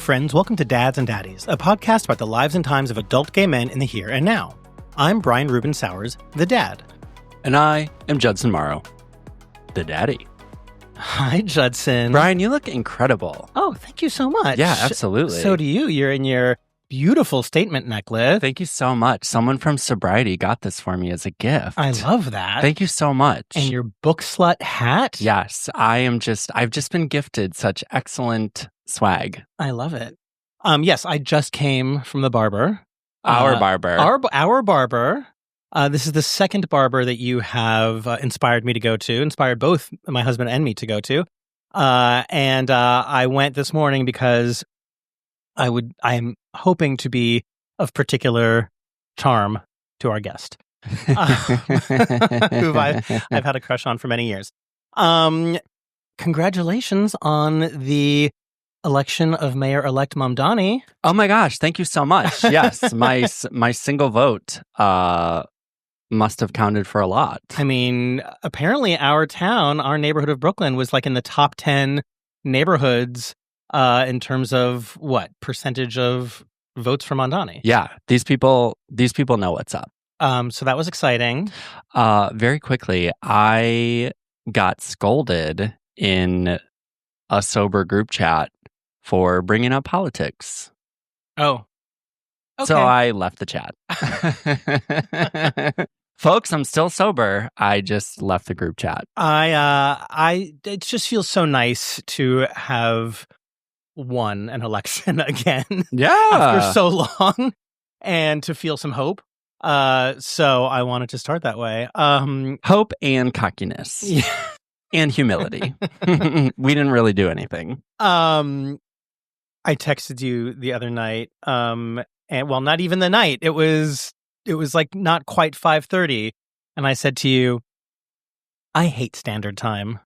friends. Welcome to Dads and Daddies, a podcast about the lives and times of adult gay men in the here and now. I'm Brian Ruben Sowers, the dad. And I am Judson Morrow, the daddy. Hi, Judson. Brian, you look incredible. Oh, thank you so much. Yeah, absolutely. So do you. You're in your beautiful statement necklace. Thank you so much. Someone from Sobriety got this for me as a gift. I love that. Thank you so much. And your book slut hat? Yes, I've just been gifted such excellent swag. I love it. Yes, I just came from the barber. Our barber. Our barber. This is the second barber that you have inspired me to go to, inspired both my husband and me to go to. And I went this morning because I am hoping to be of particular charm to our guest, who I've had a crush on for many years. Congratulations on the election of Mayor-elect Mamdani. Oh my gosh, thank you so much. Yes, my single vote must have counted for a lot. I mean, apparently our neighborhood of Brooklyn was like in the top 10 neighborhoods in terms of percentage of votes for Mamdani. Yeah, these people know what's up. So that was exciting. Very quickly, I got scolded in a sober group chat for bringing up politics. Oh, okay. So I left the chat. Folks, I'm still sober. I just left the group chat. It just feels so nice to have won an election again. Yeah. After so long, and to feel some hope. So I wanted to start that way. Hope and cockiness. Yeah. And humility. We didn't really do anything. I texted you the other night, and not even the night. It was like not quite 5:30, and I said to you, I hate standard time.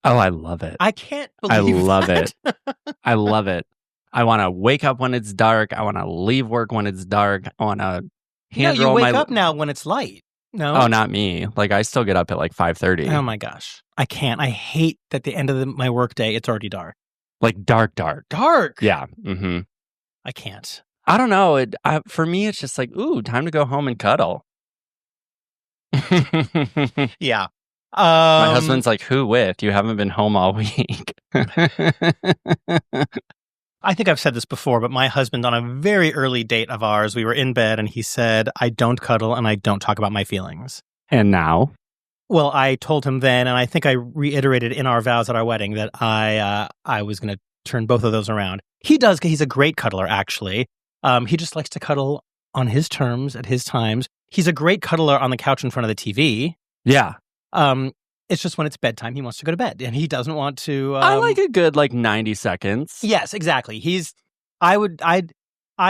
Oh, I love it. I can't believe I love that. it. I love it. I want to wake up when it's dark. I want to leave work when it's dark. I want to hand roll you wake up now when it's light. No? Oh, not me. Like, I still get up at like 5:30. Oh my gosh. I can't. I hate that at the end of my work day, it's already dark. Like dark. Dark? Yeah. Mm-hmm. I can't. I don't know. For me, it's just like, ooh, time to go home and cuddle. Yeah. My husband's like, who with? You haven't been home all week. I think I've said this before, but my husband, on a very early date of ours, we were in bed and he said, I don't cuddle and I don't talk about my feelings. And now? Well, I told him then, and I think I reiterated in our vows at our wedding that I was going to turn both of those around. He does. He's a great cuddler, actually. He just likes to cuddle on his terms at his times. He's a great cuddler on the couch in front of the TV. Yeah. It's just when it's bedtime, he wants to go to bed, and he doesn't want to. I like a good 90 seconds. Yes, exactly. I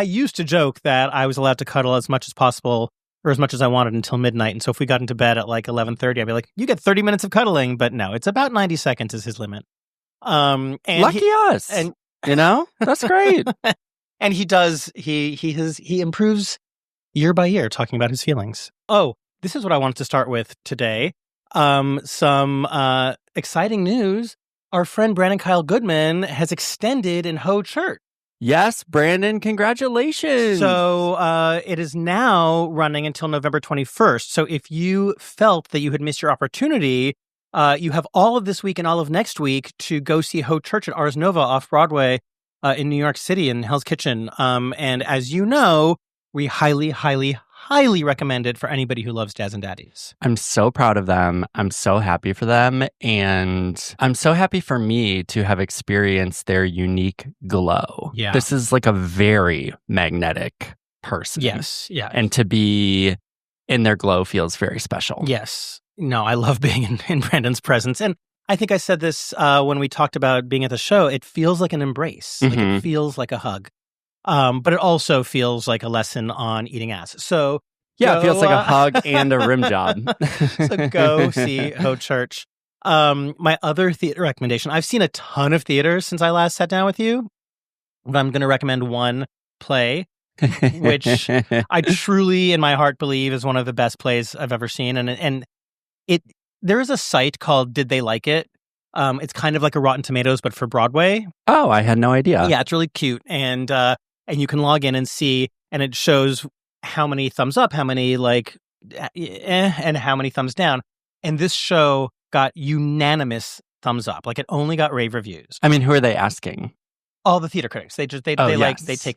used to joke that I was allowed to cuddle as much as possible or as much as I wanted until midnight. And so if we got into bed at 11:30, I'd be like, you get 30 minutes of cuddling, but no, it's about 90 seconds is his limit. And lucky us. And that's great. And he does. He improves year by year, talking about his feelings. Oh, this is what I wanted to start with today. Some exciting news. Our friend Brandon Kyle Goodman has extended in HEAUX CHURCH. Yes, Brandon, congratulations. So it is now running until November 21st. So if you felt that you had missed your opportunity, you have all of this week and all of next week to go see HEAUX CHURCH at Ars Nova off-Broadway in New York City in Hell's Kitchen. And as you know, we highly, highly, highly recommend it for anybody who loves Dads and Daddies. I'm so proud of them. I'm so happy for them. And I'm so happy for me to have experienced their unique glow. Yeah. This is like a very magnetic person. Yes. Yeah. And to be in their glow feels very special. Yes. No, I love being in Brandon's presence. And I think I said this when we talked about being at the show. It feels like an embrace. Mm-hmm. Like it feels like a hug. But it also feels like a lesson on eating ass. So yeah, it feels like a hug and a rim job. So go see HEAUX CHURCH. My other theater recommendation, I've seen a ton of theaters since I last sat down with you, but I'm going to recommend one play, which I truly in my heart believe is one of the best plays I've ever seen. And there is a site called Did They Like It? It's kind of like a Rotten Tomatoes, but for Broadway. Oh, I had no idea. Yeah, it's really cute. And you can log in and see, and it shows how many thumbs up, how many and how many thumbs down. And this show got unanimous thumbs up. Like, it only got rave reviews. I mean, who are they asking? All the theater critics. They take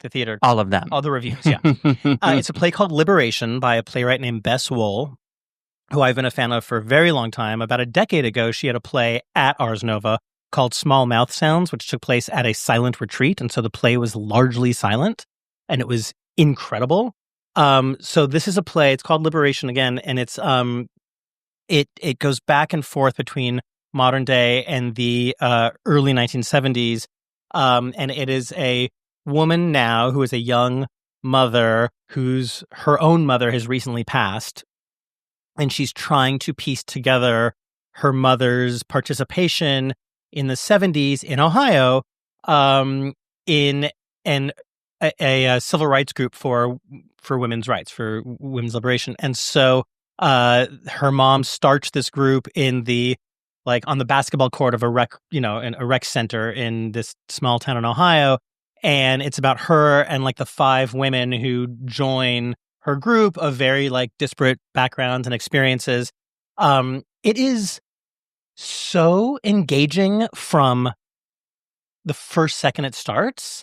the theater. All of them. All the reviews, yeah. It's a play called Liberation by a playwright named Bess Wohl, who I've been a fan of for a very long time. About a decade ago, she had a play at Ars Nova called Small Mouth Sounds, which took place at a silent retreat. And so the play was largely silent, and it was incredible. So this is a play. It's called Liberation again, and it's it goes back and forth between modern day and the early 1970s. And it is a woman now who is a young mother her own mother has recently passed, and she's trying to piece together her mother's participation in the 70s in Ohio in a civil rights group for women's rights, for women's liberation. And so her mom starts this group on the basketball court of a rec center in this small town in Ohio. And it's about her and the 5 women who join her group of very disparate backgrounds and experiences. It is so engaging from the first second it starts,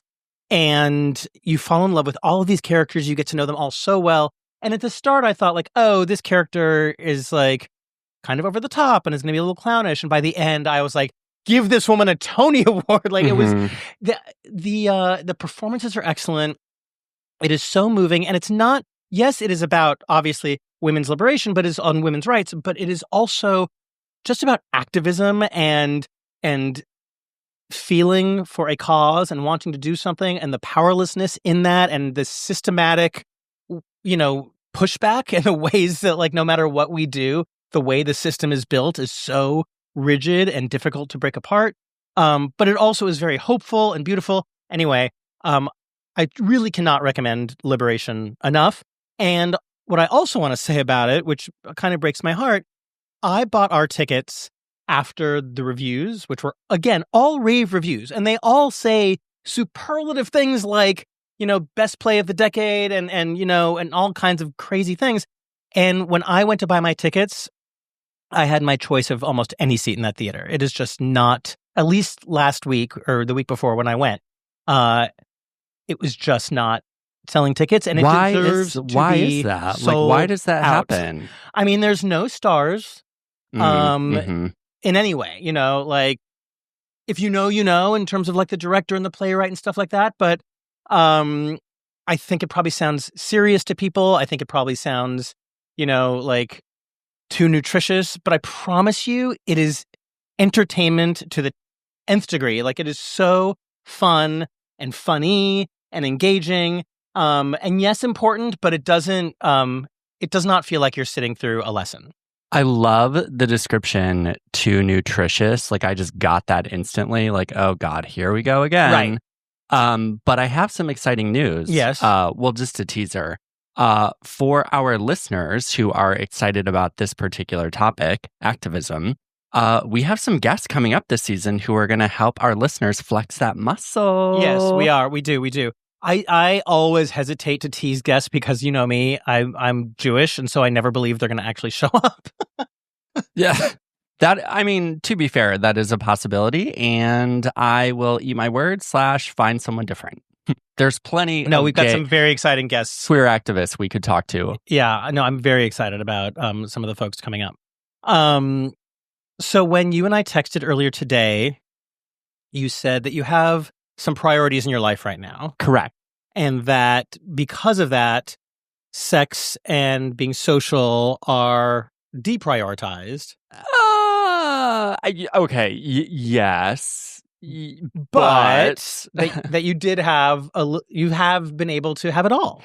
and you fall in love with all of these characters. You get to know them all so well. And at the start, I thought oh, this character is kind of over the top and is going to be a little clownish. And by the end, I was like, give this woman a Tony Award. It was the performances are excellent. It is so moving, and it's not. Yes, it is about obviously women's liberation, but it's on women's rights. But it is also just about activism and feeling for a cause and wanting to do something, and the powerlessness in that, and the systematic, pushback in the ways that no matter what we do, the way the system is built is so rigid and difficult to break apart. But it also is very hopeful and beautiful. Anyway, I really cannot recommend Liberation enough. And what I also want to say about it, which kind of breaks my heart, I bought our tickets after the reviews, which were, again, all rave reviews. And they all say superlative things like, best play of the decade and all kinds of crazy things. And when I went to buy my tickets, I had my choice of almost any seat in that theater. It is just not, at least last week or the week before when I went, it was just not selling tickets, and it deserves to be is that? Sold why does that out. happen? I mean, there's no stars in any way, if in terms of the director and the playwright and stuff like that. But I think it probably sounds serious to people. I think it probably sounds, too nutritious, but I promise you it is entertainment to the nth degree. It is so fun and funny and engaging. And yes, important, but it does not feel like you're sitting through a lesson. I love the description, too nutritious. I just got that instantly. Oh God, here we go again. Right. But I have some exciting news. Yes. Just a teaser. For our listeners who are excited about this particular topic, activism, we have some guests coming up this season who are going to help our listeners flex that muscle. Yes, we are. We do. I always hesitate to tease guests because you know me, I'm Jewish, and so I never believe they're going to actually show up. Yeah. To be fair, that is a possibility, and I will eat my words / find someone different. There's plenty. No, we've got some very exciting guests. Queer activists we could talk to. Yeah, no, I'm very excited about some of the folks coming up. So when you and I texted earlier today, you said that you have some priorities in your life right now. Correct. And that because of that, sex and being social are deprioritized. Okay. Yes. But that you did have you have been able to have it all.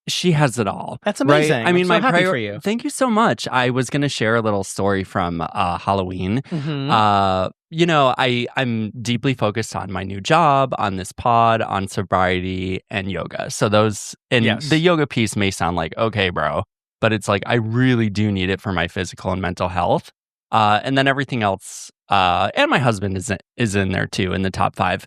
She has it all. That's amazing. Right? I mean, I'm so happy for you. Thank you so much. I was going to share a little story from Halloween. Mm-hmm. I'm deeply focused on my new job, on this pod, on sobriety and yoga. So those, and Yes. the yoga piece may sound like, okay, bro, but it's I really do need it for my physical and mental health. And then everything else, and my husband is in there too, in the top 5.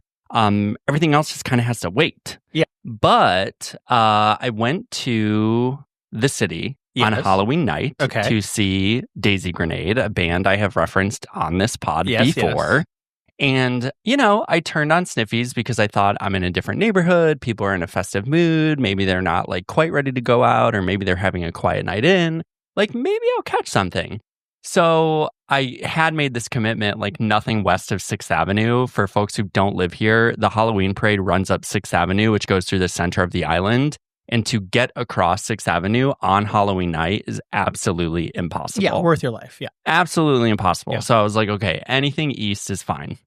Everything else just kind of has to wait. Yeah. But I went to the city on Halloween night to see Daisy Grenade, a band I have referenced on this pod before. Yes. And, I turned on Sniffies because I thought I'm in a different neighborhood. People are in a festive mood. Maybe they're not like quite ready to go out, or maybe they're having a quiet night in. Like, maybe I'll catch something. So I had made this commitment, like nothing west of 6th Avenue. For folks who don't live here, the Halloween parade runs up 6th Avenue, which goes through the center of the island. And to get across 6th Avenue on Halloween night is absolutely impossible. Yeah, worth your life. Yeah. Absolutely impossible. Yeah. So I was like, okay, anything east is fine.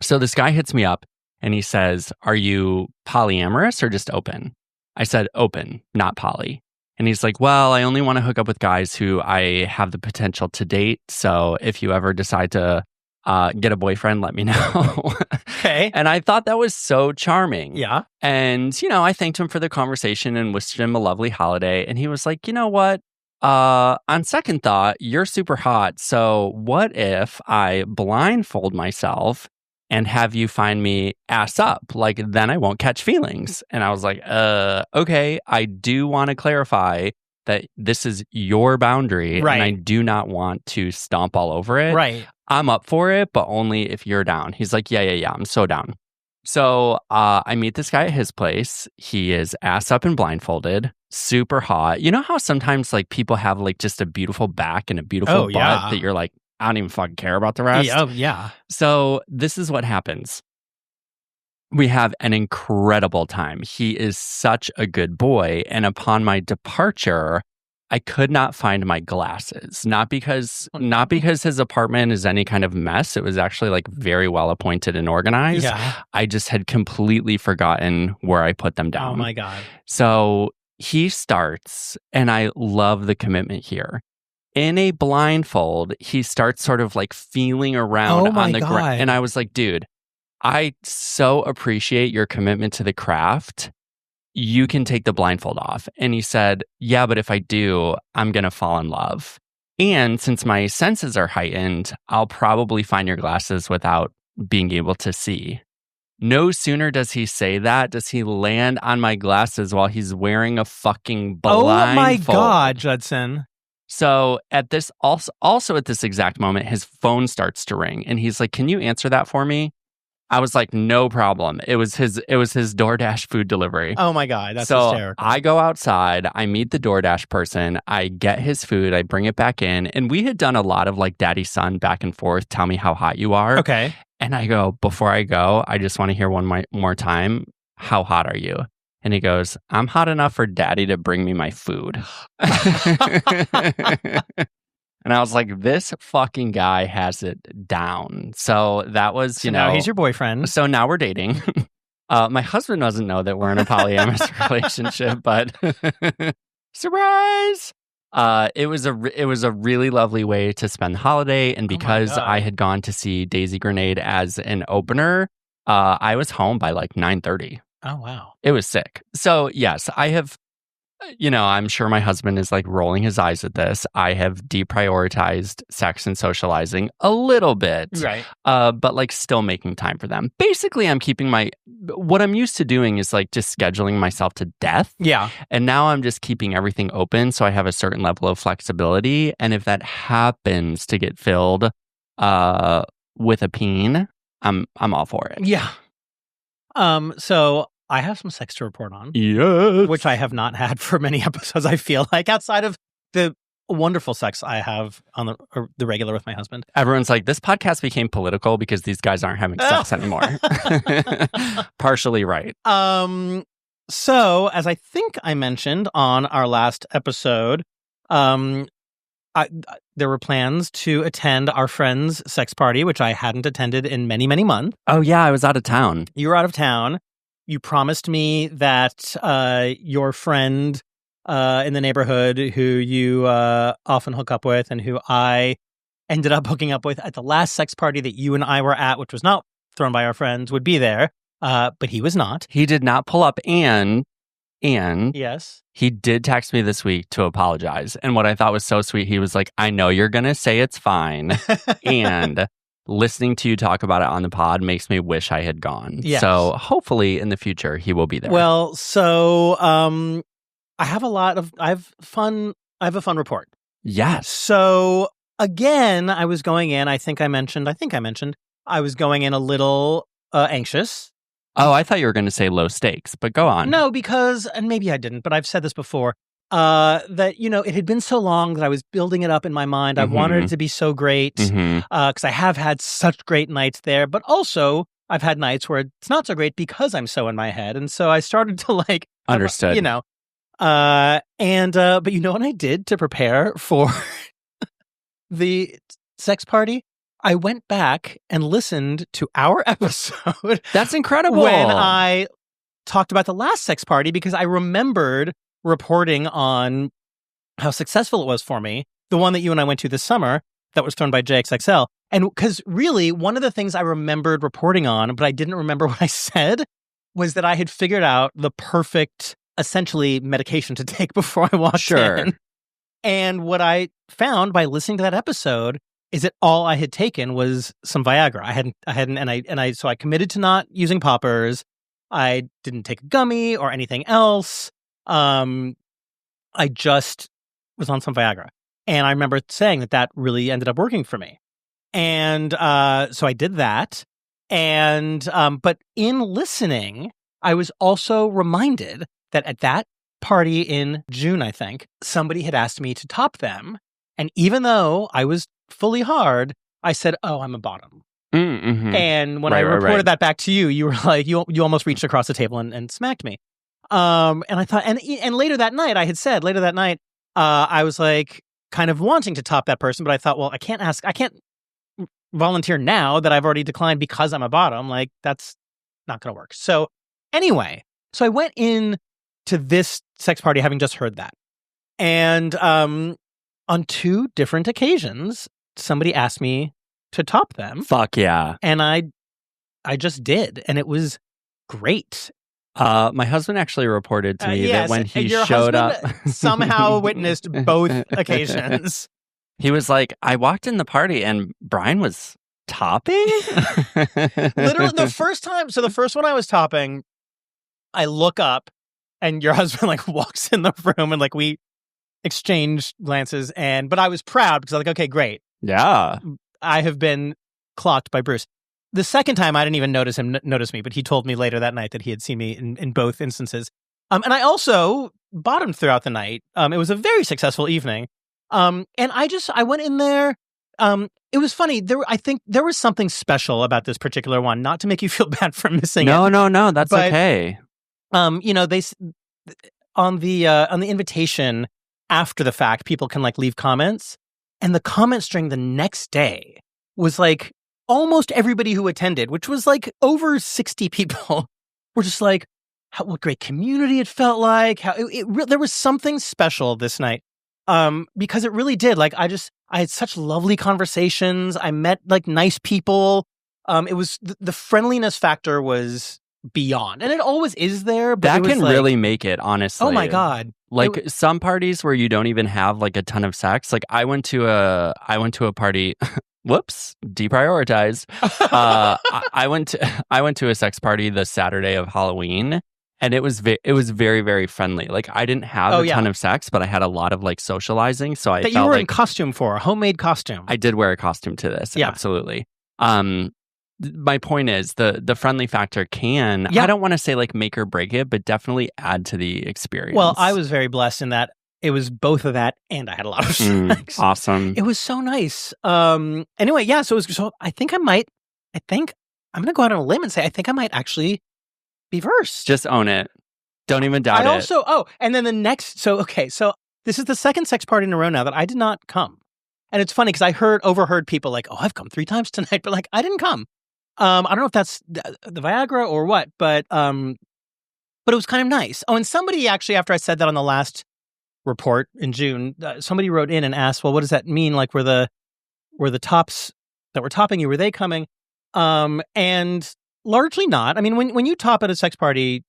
So this guy hits me up and he says, "Are you polyamorous or just open?" I said, "Open, not poly." And he's like, "Well, I only want to hook up with guys who I have the potential to date. So if you ever decide to get a boyfriend, let me know." Okay. And I thought that was so charming. Yeah. And, I thanked him for the conversation and wished him a lovely holiday. And he was like, "You know what? On second thought, you're super hot. So what if I blindfold myself and have you find me ass up? Like, then I won't catch feelings." And I was like, okay, I do want to clarify that this is your boundary. Right. And I do not want to stomp all over it. Right. I'm up for it, but only if you're down. He's like, yeah, I'm so down. So I meet this guy at his place. He is ass up and blindfolded, super hot. You know how sometimes like people have like just a beautiful back and a beautiful butt that you're like, I don't even fucking care about the rest. Yeah. So this is what happens. We have an incredible time. He is such a good boy. And upon my departure, I could not find my glasses. Not because his apartment is any kind of mess. It was actually like very well appointed and organized. Yeah. I just had completely forgotten where I put them down. Oh my God. So he starts, and I love the commitment here. In a blindfold, he starts sort of like feeling around on the ground. And I was like, dude, I so appreciate your commitment to the craft. You can take the blindfold off. And he said, yeah, but if I do, I'm going to fall in love. And since my senses are heightened, I'll probably find your glasses without being able to see. No sooner does he say that, does he land on my glasses while he's wearing a fucking blindfold. Oh my God, Judson. So at this also at this exact moment, his phone starts to ring, and he's like, "Can you answer that for me?" I was like, "No problem." It was his DoorDash food delivery. Oh my God, that's so hysterical. I go outside, I meet the DoorDash person, I get his food, I bring it back in, and we had done a lot of like daddy son back and forth. Tell me how hot you are. Okay. And I go, before I go, I just want to hear one more time. How hot are you? And he goes, "I'm hot enough for daddy to bring me my food." And I was like, this fucking guy has it down. So that was, now he's your boyfriend. So now we're dating. My husband doesn't know that we're in a polyamorous relationship, but surprise! It was a really lovely way to spend the holiday. And because I had gone to see Daisy Grenade as an opener, I was home by like 9:30. Oh, wow. It was sick. So, yes, I have, I'm sure my husband is like rolling his eyes at this. I have deprioritized sex and socializing a little bit. Right. But like still making time for them. Basically, I'm keeping what I'm used to doing is like just scheduling myself to death. Yeah. And now I'm just keeping everything open so I have a certain level of flexibility. And if that happens to get filled with a peen, I'm all for it. Yeah. So I have some sex to report on. Yes. Which I have not had for many episodes, I feel like, outside of the wonderful sex I have on the regular with my husband. Everyone's like, this podcast became political because these guys aren't having sex anymore. Partially right. So, as I think I mentioned on our last episode, there were plans to attend our friend's sex party, which I hadn't attended in many, many months. Oh, yeah, I was out of town. You were out of town. You promised me that your friend in the neighborhood who you often hook up with and who I ended up hooking up with at the last sex party that you and I were at, which was not thrown by our friends, would be there. But he was not. He did not pull up. And And Yes. he did text me this week to apologize. And what I thought was so sweet, he was like, I know you're going to say it's fine. And listening to you talk about it on the pod makes me wish I had gone. Yes. So hopefully in the future, he will be there. Well, so I have a fun report. Yes. So again, I was going in, I think I mentioned, I was going in a little anxious. Oh, I thought you were going to say low stakes, but go on. No, because, and maybe I didn't, but I've said this before, that, it had been so long that I was building it up in my mind. I wanted it to be so great, because I have had such great nights there, but also I've had nights where it's not so great because I'm so in my head. And so I started to Understood. But you know what I did to prepare for the sex party? I went back and listened to our episode. That's incredible. When I talked about the last sex party, because I remembered reporting on how successful it was for me, the one that you and I went to this summer that was thrown by JXXL. And because really, one of the things I remembered reporting on, but I didn't remember what I said, was that I had figured out the perfect, essentially, medication to take before I walked in. And what I found by listening to that episode is that all I had taken was some Viagra. So I committed to not using poppers. I didn't take a gummy or anything else. I just was on some Viagra. And I remember saying that really ended up working for me. And so I did that. And but in listening, I was also reminded that at that party in June, I think, somebody had asked me to top them. And even though I was fully hard, I said, "Oh, I'm a bottom." And when I reported that back to you, you were like, you almost reached across the table and smacked me. And I thought, and later that night, I had said, I was like kind of wanting to top that person, but I thought, well, I can't volunteer now that I've already declined because I'm a bottom. Like, that's not going to work. So anyway, I went in to this sex party having just heard that. And on 2 different occasions, somebody asked me to top them. Fuck yeah. And I just did. And it was great. My husband actually reported to me that when he showed up, somehow witnessed both occasions. He was like, I walked in the party and Brian was topping? Literally, the first one I was topping, I look up and your husband walks in the room and we exchange glances. But I was proud because I was like, okay, great. Yeah. I have been clocked by Bruce. The second time, I didn't even notice him notice me, but he told me later that night that he had seen me in both instances. And I also bottomed throughout the night. It was a very successful evening. And I went in there. It was funny. I think there was something special about this particular one, not to make you feel bad for missing it. No, that's okay. They on the invitation after the fact, people can leave comments, and the comment string the next day was almost everybody who attended, which was over 60 people, were just what great community it felt like. How there was something special this night, because it really did. I had such lovely conversations. I met nice people. It was the friendliness factor was beyond, and it always is there. But that can really make it, honestly. Oh my God! Some parties where you don't even have a ton of sex. I went to a party. Whoops, deprioritized. I went to a sex party the Saturday of Halloween, and it was very, very friendly. I didn't have a ton of sex, but I had a lot of socializing. So I that felt you were in costume for a homemade costume. I did wear a costume to this. Yeah. Absolutely. My point is the friendly factor can, I don't want to say make or break it, but definitely add to the experience. Well, I was very blessed in that it was both of that, and I had a lot of sex. Awesome. It was so nice. Anyway, yeah. So I think I'm going to go out on a limb and say I think I might actually be versed. Just own it. Don't even doubt it. And then the next. So this is the second sex party in a row now that I did not come, and it's funny because I overheard people oh, I've come 3 times tonight, but I didn't come. I don't know if that's the Viagra or what, but it was kind of nice. Oh, and somebody actually, after I said that on the last report in June, somebody wrote in and asked, well, what does that mean? Were the tops that were topping you, were they coming? And largely not. I mean, when you top at a sex party,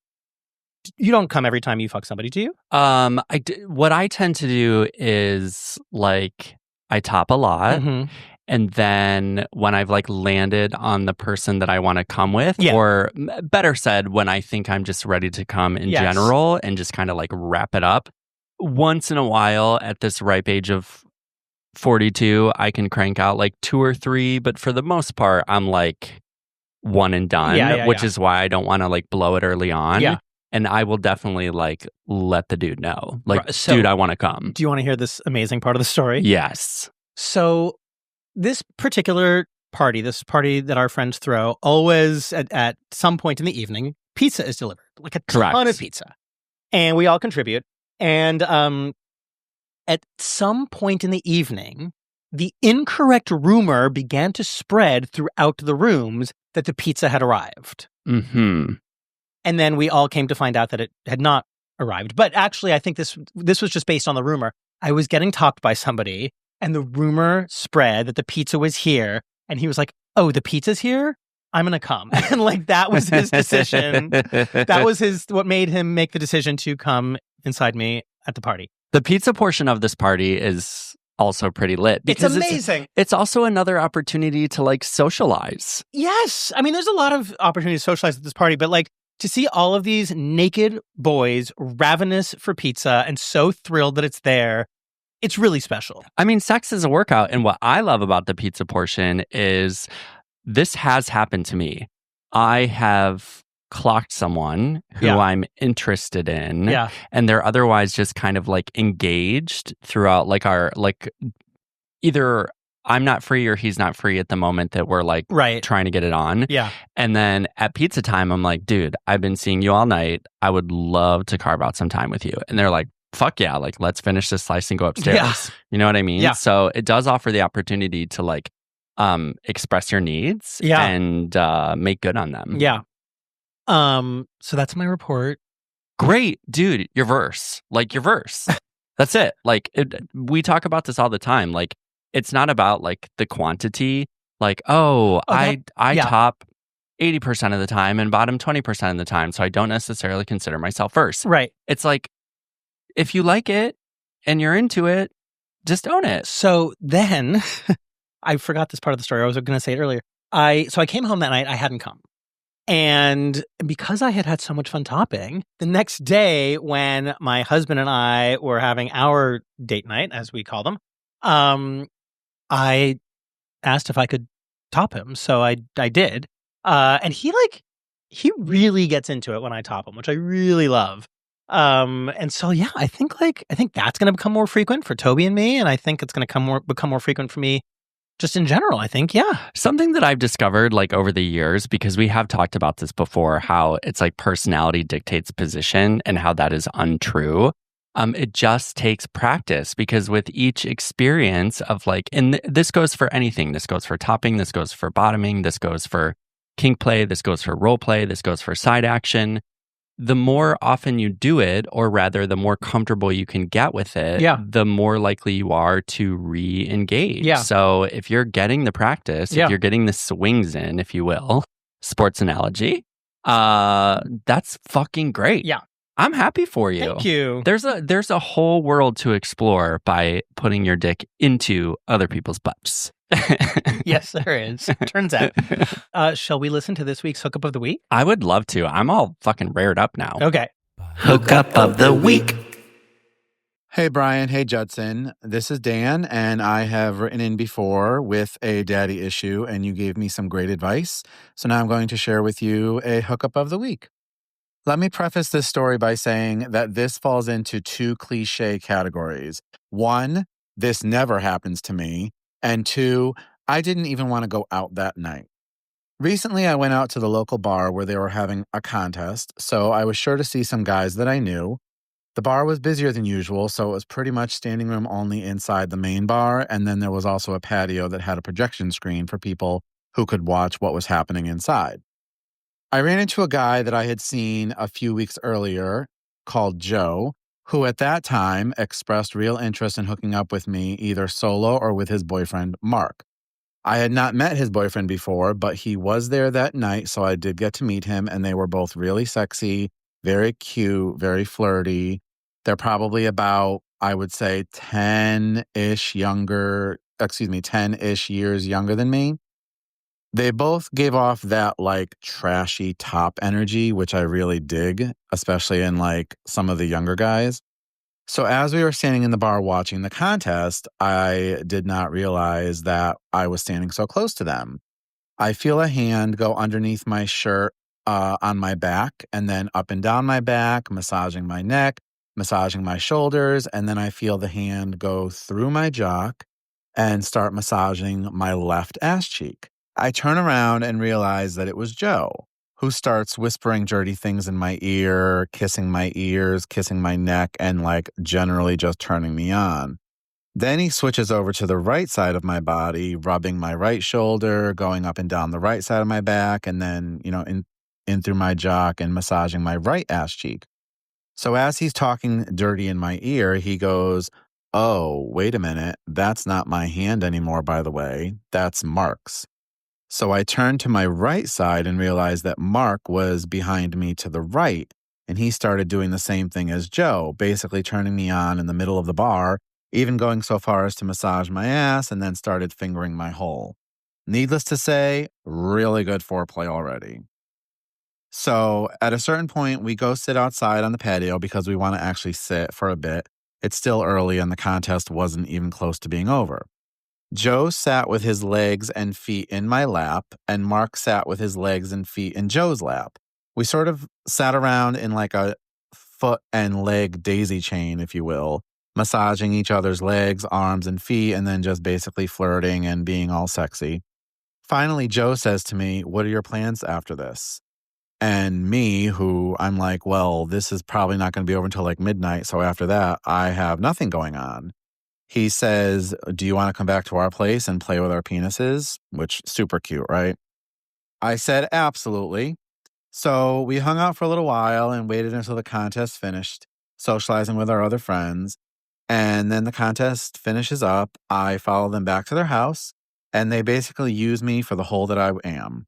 You don't come every time you fuck somebody, do you? What I tend to do is like I top a lot. Mm-hmm. And then when I've like landed on the person that I want to come with, Yeah. or better said, when I think I'm just ready to come in Yes. general and just kind of like wrap it up, once in a while at this ripe age of 42, I can crank out like 2 or 3. But for the most part, I'm like one and done, which is why I don't want to like blow it early on. Yeah. And I will definitely like let the dude know. Like, dude, I want to come. Do you want to hear this amazing part of the story? Yes. So this particular party, that our friends throw, always at some point in the evening, pizza is delivered. Like a ton of pizza. And we all contribute. And at some point in the evening, the incorrect rumor began to spread throughout the rooms that the pizza had arrived. Mm-hmm. And then we all came to find out that it had not arrived. But actually, I think this was just based on the rumor. I was getting talked by somebody, and the rumor spread that the pizza was here. And he was like, oh, the pizza's here? I'm going to come. And like, that was his decision. That was what made him make the decision to come inside me at the party. The pizza portion of this party is also pretty lit. It's amazing. It's also another opportunity to like socialize. Yes. I mean, there's a lot of opportunities to socialize at this party, but like to see all of these naked boys ravenous for pizza and so thrilled that it's there, it's really special. I mean, sex is a workout. And what I love about the pizza portion is this has happened to me. I have clocked someone who I'm interested in, and they're otherwise just kind of like engaged throughout like our like either I'm not free or he's not free at the moment that we're like trying to get it on. Yeah. And then at pizza time, I'm like, dude, I've been seeing you all night. I would love to carve out some time with you. And they're like, fuck yeah, like let's finish this slice and go upstairs. Yeah. You know what I mean? Yeah. So it does offer the opportunity to like express your needs and make good on them. Yeah. So that's my report. Great, dude, your verse. Like your verse. That's it. Like we talk about this all the time. Like it's not about like the quantity. Like, I top 80% of the time and bottom 20% of the time. So I don't necessarily consider myself first. Right. It's like, if you like it and you're into it, just own it. So then I forgot this part of the story. I was going to say it earlier. So I came home that night. I hadn't come. And because I had so much fun topping, the next day when my husband and I were having our date night, as we call them, I asked if I could top him. So I did. And he really gets into it when I top him, which I really love. And so, yeah, I think that's going to become more frequent for Toby and me. And I think it's going to become more frequent for me just in general, I think, yeah. Something that I've discovered like over the years, because we have talked about this before, how it's like personality dictates position and how that is untrue. It just takes practice, because with each experience of like, and this goes for anything. This goes for topping. This goes for bottoming. This goes for kink play. This goes for role play. This goes for side action. The more often you do it, or rather the more comfortable you can get with it, the more likely you are to re-engage. Yeah. So if you're getting the practice, if you're getting the swings in, if you will, sports analogy, that's fucking great. Yeah. I'm happy for you. Thank you. There's a whole world to explore by putting your dick into other people's butts. Yes, there is. Turns out. Shall we listen to this week's Hookup of the Week? I would love to. I'm all fucking rared up now. Okay. Hookup of the Week. Hey, Brian. Hey, Judson. This is Dan, and I have written in before with a daddy issue, and you gave me some great advice. So now I'm going to share with you a Hookup of the Week. Let me preface this story by saying that this falls into 2 cliche categories. 1, this never happens to me. And 2, I didn't even want to go out that night. Recently, I went out to the local bar where they were having a contest, so I was sure to see some guys that I knew. The bar was busier than usual, so it was pretty much standing room only inside the main bar, and then there was also a patio that had a projection screen for people who could watch what was happening inside. I ran into a guy that I had seen a few weeks earlier called Joe, who at that time expressed real interest in hooking up with me either solo or with his boyfriend, Mark. I had not met his boyfriend before, but he was there that night, so I did get to meet him, and they were both really sexy, very cute, very flirty. They're probably about, I would say, 10-ish years younger than me. They both gave off that like trashy top energy, which I really dig, especially in like some of the younger guys. So as we were standing in the bar watching the contest, I did not realize that I was standing so close to them. I feel a hand go underneath my shirt on my back and then up and down my back, massaging my neck, massaging my shoulders. And then I feel the hand go through my jock and start massaging my left ass cheek. I turn around and realize that it was Joe, who starts whispering dirty things in my ear, kissing my ears, kissing my neck, and like generally just turning me on. Then he switches over to the right side of my body, rubbing my right shoulder, going up and down the right side of my back, and then, in through my jock and massaging my right ass cheek. So as he's talking dirty in my ear, he goes, "Oh, wait a minute. That's not my hand anymore, by the way. That's Mark's." So I turned to my right side and realized that Mark was behind me to the right, and he started doing the same thing as Joe, basically turning me on in the middle of the bar, even going so far as to massage my ass and then started fingering my hole. Needless to say, really good foreplay already. So at a certain point, we go sit outside on the patio because we want to actually sit for a bit. It's still early and the contest wasn't even close to being over. Joe sat with his legs and feet in my lap, and Mark sat with his legs and feet in Joe's lap. We sort of sat around in like a foot and leg daisy chain, if you will, massaging each other's legs, arms, and feet, and then just basically flirting and being all sexy. Finally, Joe says to me, "What are your plans after this?" And me, who I'm like, well, this is probably not going to be over until like midnight, so after that, I have nothing going on. He says, "Do you want to come back to our place and play with our penises?" Which, super cute, right? I said, absolutely. So we hung out for a little while and waited until the contest finished, socializing with our other friends. And then the contest finishes up. I follow them back to their house, and they basically use me for the hole that I am.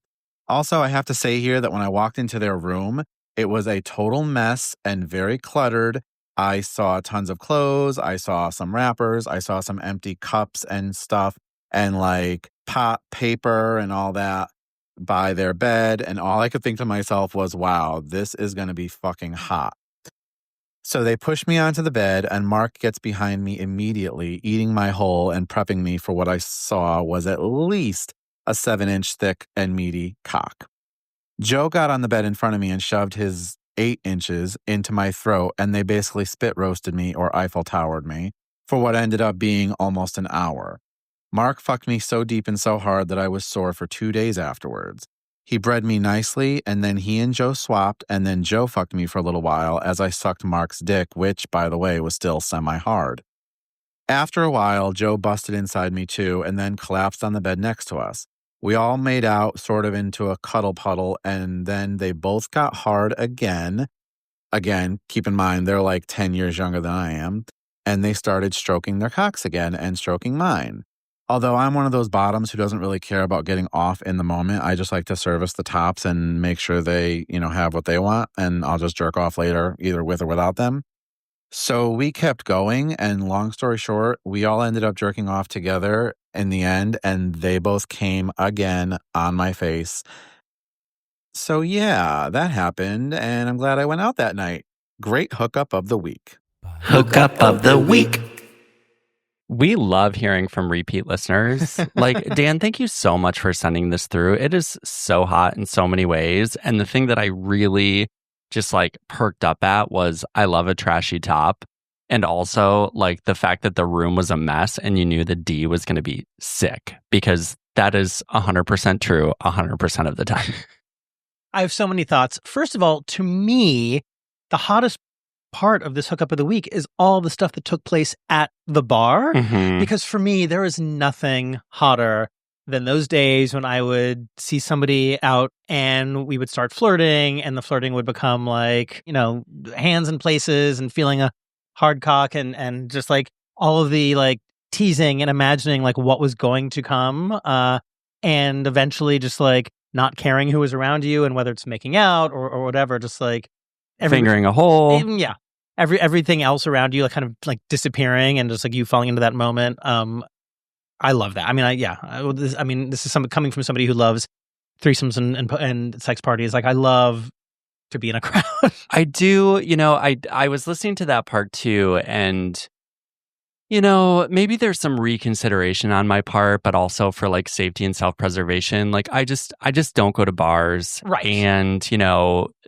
Also, I have to say here that when I walked into their room, it was a total mess and very cluttered. I saw tons of clothes. I saw some wrappers. I saw some empty cups and stuff and like pot paper and all that by their bed. And all I could think to myself was, wow, this is going to be fucking hot. So they push me onto the bed and Mark gets behind me immediately, eating my hole and prepping me for what I saw was at least a 7-inch thick and meaty cock. Joe got on the bed in front of me and shoved his 8 inches into my throat, and they basically spit roasted me or Eiffel Towered me for what ended up being almost an hour. Mark fucked me so deep and so hard that I was sore for 2 days afterwards. He bred me nicely, and then he and Joe swapped, and then Joe fucked me for a little while as I sucked Mark's dick, which, by the way, was still semi-hard. After a while, Joe busted inside me too, and then collapsed on the bed next to us. We all made out sort of into a cuddle puddle, and then they both got hard again. Again, keep in mind, they're like 10 years younger than I am. And they started stroking their cocks again and stroking mine. Although I'm one of those bottoms who doesn't really care about getting off in the moment. I just like to service the tops and make sure they, have what they want. And I'll just jerk off later, either with or without them. So we kept going, and long story short, we all ended up jerking off together in the end, and they both came again on my face. So yeah, that happened, and I'm glad I went out that night. Great hookup of the week. Hookup of the week. We love hearing from repeat listeners. Like, Dan, thank you so much for sending this through. It is so hot in so many ways. And the thing that I really just like perked up at was I love a trashy top. And also like the fact that the room was a mess and you knew the D was going to be sick, because that is 100% true 100% of the time. I have so many thoughts. First of all, to me, the hottest part of this hookup of the week is all the stuff that took place at the bar. Mhm. Because for me, there is nothing hotter than those days when I would see somebody out and we would start flirting, and the flirting would become like, hands in places and feeling a hard cock and just like all of the like teasing and imagining like what was going to come. And eventually just like not caring who was around you and whether it's making out or whatever, just like fingering a hole. Yeah. Everything else around you, like kind of like disappearing and just like you falling into that moment. I love that. I mean, this is coming from somebody who loves threesomes and sex parties. Like, I love to be in a crowd. I do. I was listening to that part too, and maybe there's some reconsideration on my part, but also for like safety and self-preservation. Like, I just don't go to bars. Right. And,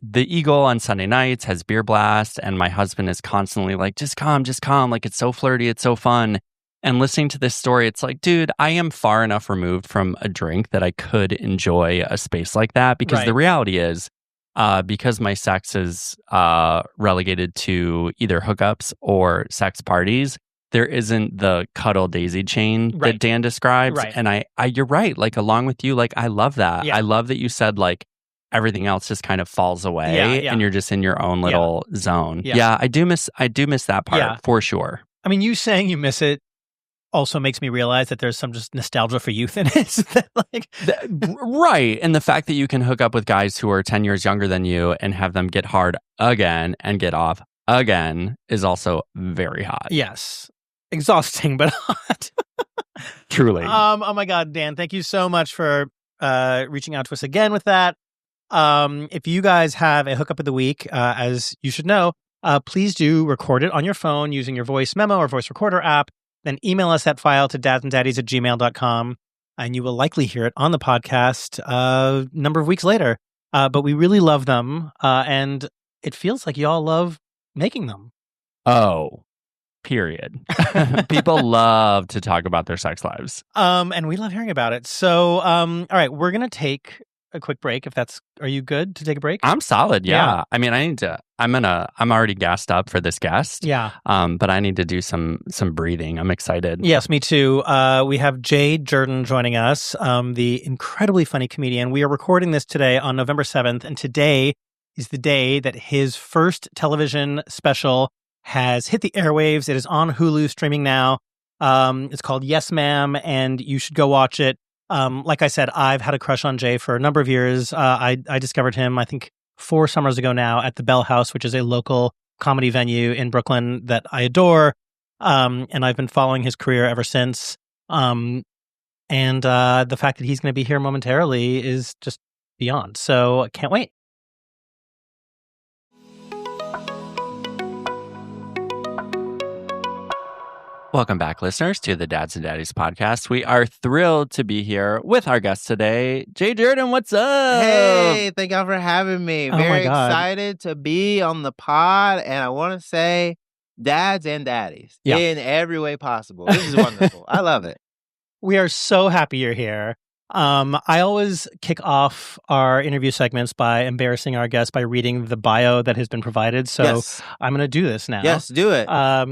the Eagle on Sunday nights has beer blast, and my husband is constantly like, just come. Like, it's so flirty. It's so fun. And listening to this story, it's like, dude, I am far enough removed from a drink that I could enjoy a space like that, because the reality is, because my sex is relegated to either hookups or sex parties, there isn't the cuddle daisy chain that Dan describes. Right. And I you're right. Like, along with you, like, I love that. Yeah. I love that you said like everything else just kind of falls away and you're just in your own little zone. Yeah, I do miss that part for sure. I mean, you saying you miss it also makes me realize that there's some just nostalgia for youth in it. Right. And the fact that you can hook up with guys who are 10 years younger than you and have them get hard again and get off again is also very hot. Yes. Exhausting, but hot. Truly. Oh my God, Dan, thank you so much for reaching out to us again with that. If you guys have a hookup of the week, as you should know, please do record it on your phone using your voice memo or voice recorder app. Then email us that file to dadsanddaddies@gmail.com, and you will likely hear it on the podcast a number of weeks later. But we really love them, and it feels like y'all love making them. Oh, period. People love to talk about their sex lives. And we love hearing about it. So, all right, we're going to take a quick break. Are you good to take a break? I'm solid. Yeah. I mean, I'm already gassed up for this guest. Yeah. But I need to do some breathing. I'm excited. Yes, me too. We have Jay Jurden joining us, the incredibly funny comedian. We are recording this today on November 7th, and today is the day that his first television special has hit the airwaves. It is on Hulu streaming now. It's called Yes Ma'am, and you should go watch it. Like I said, I've had a crush on Jay for a number of years. I discovered him, I think, 4 summers ago now at the Bell House, which is a local comedy venue in Brooklyn that I adore. And I've been following his career ever since. And the fact that he's going to be here momentarily is just beyond. So I can't wait. Welcome back, listeners, to the Dads and Daddies podcast. We are thrilled to be here with our guest today, Jay Jurden. What's up? Hey, thank y'all for having me. Very excited to be on the pod, and I want to say dads and daddies in every way possible. This is wonderful. I love it. We are so happy you're here. I always kick off our interview segments by embarrassing our guests by reading the bio that has been provided. So I'm going to do this now. Yes, do it.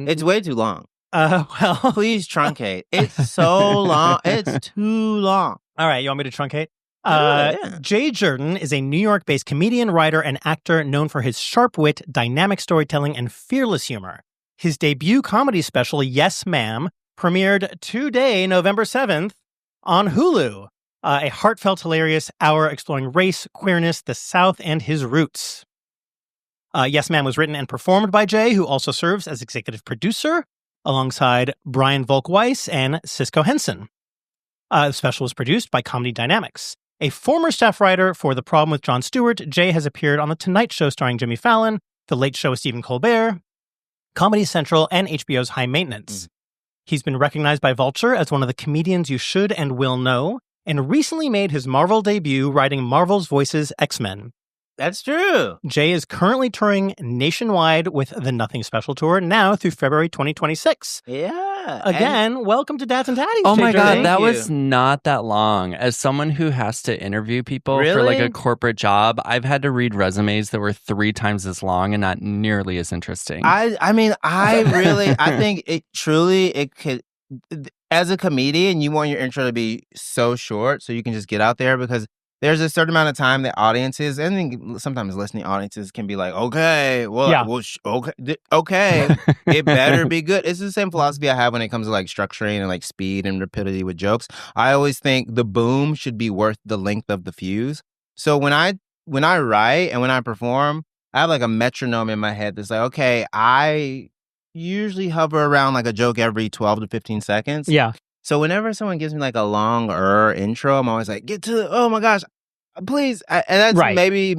It's way too long. Well, please truncate. It's so long. It's too long. All right, you want me to truncate? Jay Jurden is a New York-based comedian, writer, and actor known for his sharp wit, dynamic storytelling, and fearless humor. His debut comedy special, Yes Ma'am, premiered today, November 7th, on Hulu. A heartfelt, hilarious hour exploring race, queerness, the South, and his roots. Yes Ma'am was written and performed by Jay, who also serves as executive producer, alongside Brian Volkweiss and Cisco Henson. The special was produced by Comedy Dynamics. A former staff writer for The Problem with Jon Stewart, Jay has appeared on The Tonight Show starring Jimmy Fallon, The Late Show with Stephen Colbert, Comedy Central, and HBO's High Maintenance. He's been recognized by Vulture as one of the comedians you should and will know, and recently made his Marvel debut writing Marvel's Voices X-Men. That's true. Jay is currently touring nationwide with the Nothing Special Tour now through February 2026. Yeah. Again, welcome to Dads and Daddies. Oh my Jay God, Jurden. that was not that long. As someone who has to interview people for like a corporate job, I've had to read resumes that were 3 times as long and not nearly as interesting. I mean, I think it could, as a comedian, you want your intro to be so short so you can just get out there, because there's a certain amount of time that audiences, and I think sometimes listening audiences can be like, okay, it better be good. It's the same philosophy I have when it comes to like structuring and like speed and rapidity with jokes. I always think the boom should be worth the length of the fuse. So when I write and when I perform, I have like a metronome in my head that's like, okay, I usually hover around like a joke every 12 to 15 seconds. Yeah. So whenever someone gives me like a longer intro, I'm always like, get to the, oh my gosh, please. And that's Right. maybe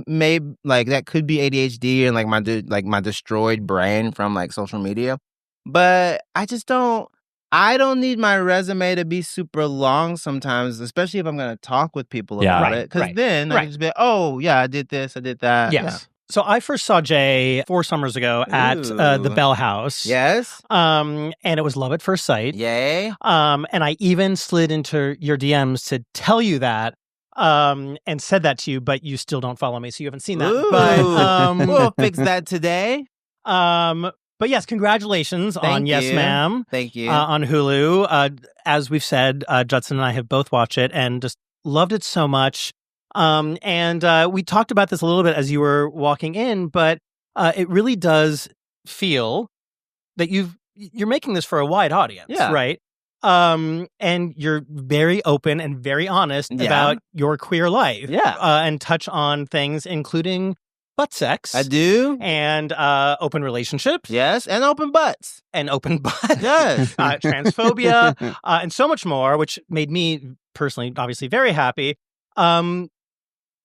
like that could be ADHD and like my destroyed brain from like social media. But I don't need my resume to be super long sometimes, especially if I'm going to talk with people Yeah. about Right, it. Because right, then I right. can just be like, oh, yeah, I did this, I did that. Yes. So I first saw Jay 4 summers ago at the Ooh. Bell House. Yes. And it was love at first sight. Yay. And I even slid into your DMs to tell you that, and said that to you, but you still don't follow me, so you haven't seen that. Ooh. But We'll fix that today. but yes, congratulations on Thank Yes you. Ma'am Thank you. on Hulu. As we've said, Judson and I have both watched it and just loved it so much. And we talked about this a little bit as you were walking in, but it really does feel that you're making this for a wide audience, Yeah. right? And you're very open and very honest Yeah. about your queer life. Yeah. And touch on things including butt sex. I do. And open relationships. Yes. And open butts. And open butts. Yes. Transphobia. And so much more, which made me personally, obviously, very happy.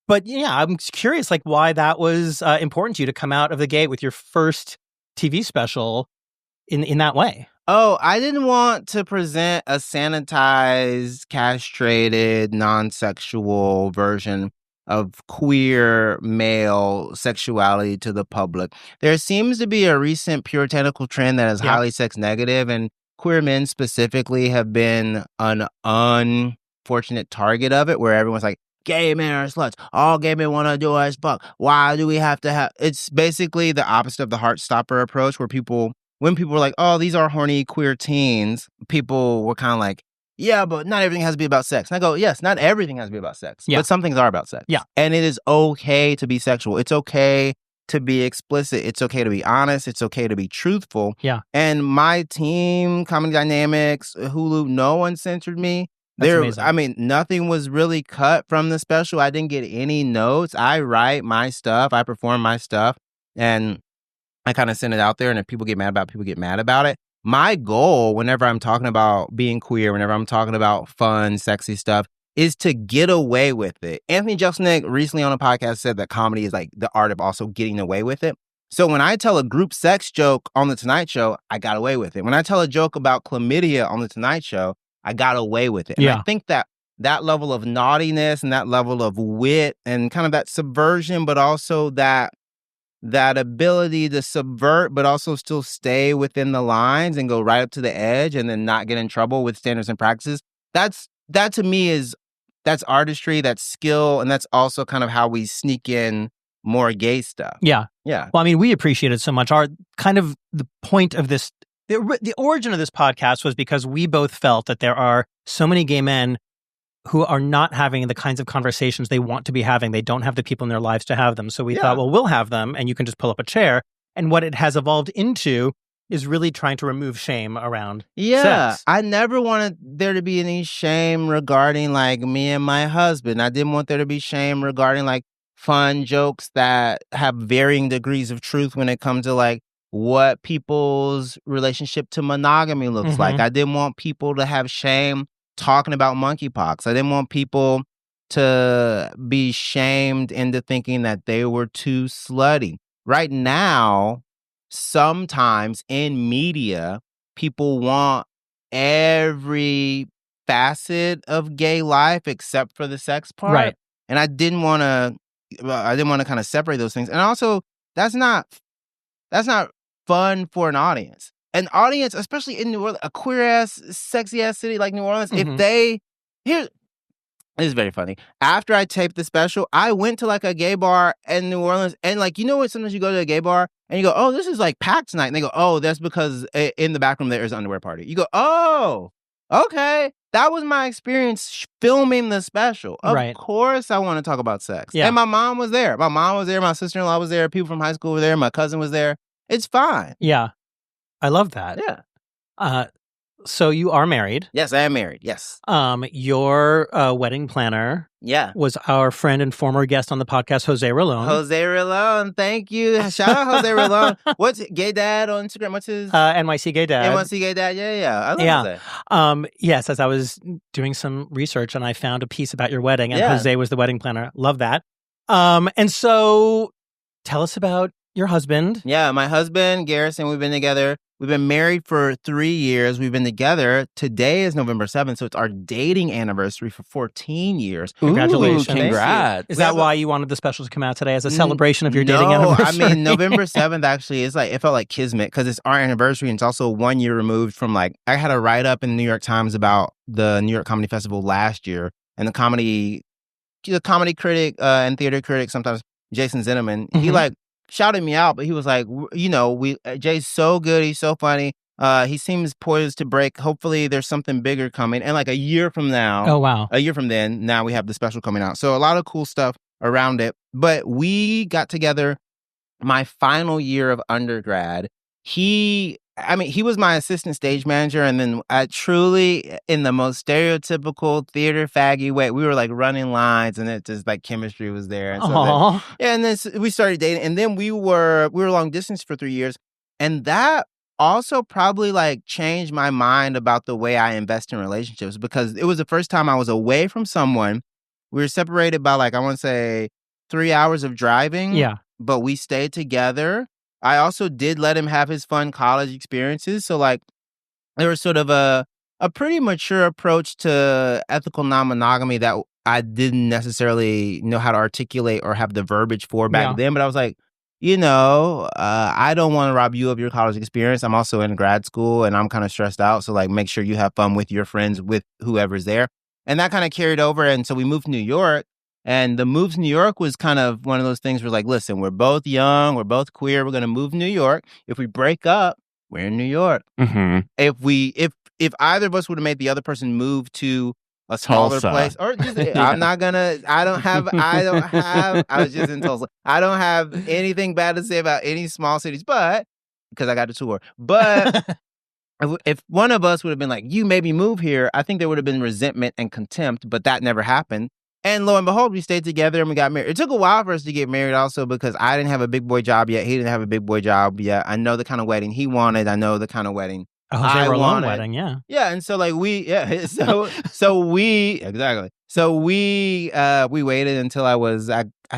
But yeah, I'm curious, like, why that was important to you to come out of the gate with your first TV special in that way. Oh, I didn't want to present a sanitized, castrated, non-sexual version of queer male sexuality to the public. There seems to be a recent puritanical trend that is highly sex negative, and queer men specifically have been an unfortunate target of it, where everyone's like, gay men are sluts. All gay men want to do is fuck. Why do we have to have... It's basically the opposite of the Heartstopper approach, where when people were like, oh, these are horny queer teens, people were kind of like, yeah, but not everything has to be about sex. And I go, yes, not everything has to be about sex. Yeah. But some things are about sex. Yeah. And it is okay to be sexual. It's okay to be explicit. It's okay to be honest. It's okay to be truthful. Yeah. And my team, Comedy Dynamics, Hulu, no one censored me. That's amazing. I mean, nothing was really cut from the special. I didn't get any notes. I write my stuff. I perform my stuff. And I kind of send it out there. And if people get mad about it, people get mad about it. My goal, whenever I'm talking about being queer, whenever I'm talking about fun, sexy stuff, is to get away with it. Anthony Jeselnik recently on a podcast said that comedy is like the art of also getting away with it. So when I tell a group sex joke on The Tonight Show, I got away with it. When I tell a joke about chlamydia on The Tonight Show, I got away with it. And I think that level of naughtiness and that level of wit and kind of that subversion, but also that ability to subvert, but also still stay within the lines and go right up to the edge and then not get in trouble with standards and practices. That to me that's artistry, that's skill, and that's also kind of how we sneak in more gay stuff. Yeah. Yeah. Well, I mean, we appreciate it so much. Our kind of the point of this, the origin of this podcast was because we both felt that there are so many gay men who are not having the kinds of conversations they want to be having. They don't have the people in their lives to have them. So we thought, well, we'll have them and you can just pull up a chair. And what it has evolved into is really trying to remove shame around sex. I never wanted there to be any shame regarding like me and my husband. I didn't want there to be shame regarding like fun jokes that have varying degrees of truth when it comes to like what people's relationship to monogamy looks like. I didn't want people to have shame talking about monkeypox. I didn't want people to be shamed into thinking that they were too slutty. Right now, sometimes in media, people want every facet of gay life except for the sex part. Right. And I didn't want to kind of separate those things. And also, that's not fun for an audience. An audience, especially in New Orleans, a queer-ass, sexy-ass city like New Orleans, this is very funny. After I taped the special, I went to like a gay bar in New Orleans, and like, you know what, sometimes you go to a gay bar, and you go, oh, this is like packed tonight, and they go, oh, that's because in the back room there is an underwear party. You go, oh, okay. That was my experience filming the special. Of course I want to talk about sex. Yeah. And my mom was there. My sister-in-law was there, people from high school were there, my cousin was there. It's fine. Yeah. I love that. Yeah. So you are married. Yes, I am married. Yes. Your wedding planner was our friend and former guest on the podcast, Jose Rolón. Jose Rolón, thank you. Shout out Jose Rolón. What's Gay Dad on Instagram? What's his? NYC Gay Dad. NYC Gay Dad, yeah. I love Jose. Yes, as I was doing some research and I found a piece about your wedding, and Jose was the wedding planner. Love that. And so tell us about your husband. Yeah, my husband, Garrison, we've been together. We've been married for 3 years. We've been together. Today is November 7th, so it's our dating anniversary for 14 years. Congratulations. Congrats. Is that why you wanted the special to come out today as a celebration of your dating anniversary? I mean, November 7th actually is it felt like kismet because it's our anniversary and it's also 1 year removed from I had a write-up in the New York Times about the New York Comedy Festival last year, and the comedy critic and theater critic, sometimes Jason Zinneman, he shouted me out, but he was like, Jay's so good, he's so funny. He seems poised to break. Hopefully there's something bigger coming. And a year from now, a year from then, now we have the special coming out. So a lot of cool stuff around it. But we got together my final year of undergrad. He was my assistant stage manager, and then I truly, in the most stereotypical theater faggy way, we were running lines, and it just chemistry was there. And so and then we started dating, and then we were long distance for 3 years, and that also probably changed my mind about the way I invest in relationships, because it was the first time I was away from someone. We were separated by I want to say 3 hours of driving. Yeah, but we stayed together. I also did let him have his fun college experiences. So there was sort of a pretty mature approach to ethical non-monogamy that I didn't necessarily know how to articulate or have the verbiage for back then. But I was like, I don't want to rob you of your college experience. I'm also in grad school and I'm kind of stressed out. So make sure you have fun with your friends, with whoever's there. And that kind of carried over. And so we moved to New York. And the move to New York was kind of one of those things where listen, we're both young, we're both queer, we're going to move to New York. If we break up, we're in New York. Mm-hmm. If either of us would have made the other person move to a smaller place, or just, I was just in Tulsa. I don't have anything bad to say about any small cities, but because I got to tour. But if one of us would have been you made me move here, I think there would have been resentment and contempt, but that never happened. And lo and behold, we stayed together and we got married. It took a while for us to get married also because I didn't have a big boy job yet. He didn't have a big boy job yet. I know the kind of wedding he wanted. I know the kind of wedding I wanted. Wedding, yeah. Yeah, and so exactly. So we waited until I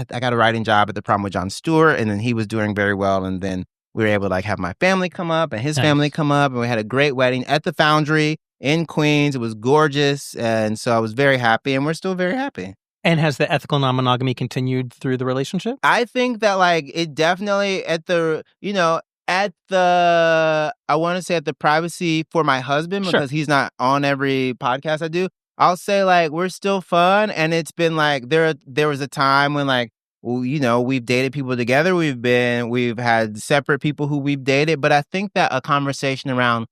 got a writing job at the Prom with Jon Stewart, and then he was doing very well, and then we were able to have my family come up and his family come up, and we had a great wedding at the Foundry in Queens. It was gorgeous, and so I was very happy, and we're still very happy. And has the ethical non-monogamy continued through the relationship? I think that it definitely at the I want to say at the privacy for my husband, because he's not on every podcast I do. I'll say we're still fun, and it's been there was a time when we've dated people together. We've had separate people who we've dated, but I think that a conversation around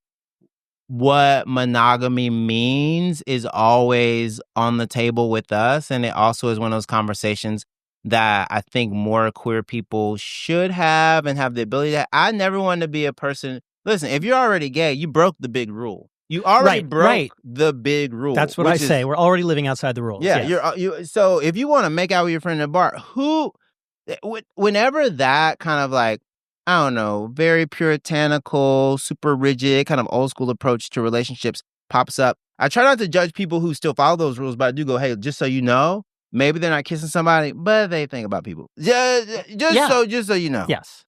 what monogamy means is always on the table with us. And it also is one of those conversations that I think more queer people should have and have the ability to. I never wanted to be a person. Listen, if you're already gay, you broke the big rule. You already broke the big rule. That's what I say. We're already living outside the rules. Yeah. Yes. So if you want to make out with your friend in a bar, whenever that kind of I don't know, very puritanical, super rigid, kind of old school approach to relationships pops up, I try not to judge people who still follow those rules, but I do go, hey, just so you know, maybe they're not kissing somebody, but they think about people. Just so you know. Yes.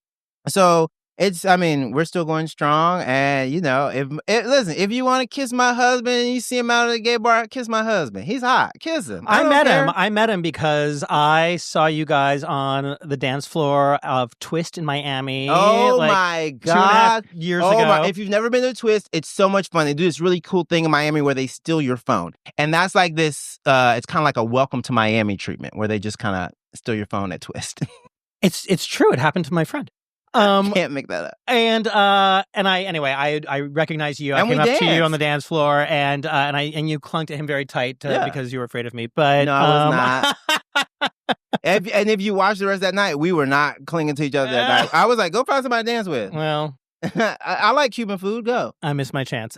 So we're still going strong, and if you want to kiss my husband and you see him out at a gay bar, kiss my husband. He's hot. Kiss him. I met him because I saw you guys on the dance floor of Twist in Miami. Oh my God. 2.5 years ago. If you've never been to Twist, it's so much fun. They do this really cool thing in Miami where they steal your phone. And that's this, it's kind of like a welcome to Miami treatment where they just kind of steal your phone at Twist. It's true. It happened to my friend. Can't make that up. And I recognize you. I came up to you on the dance floor, and you clung to him very tight because you were afraid of me. But no, I was not. If you watch the rest of that night, we were not clinging to each other that night. I was like, go find somebody to dance with. Well, I like Cuban food. Go. I missed my chance.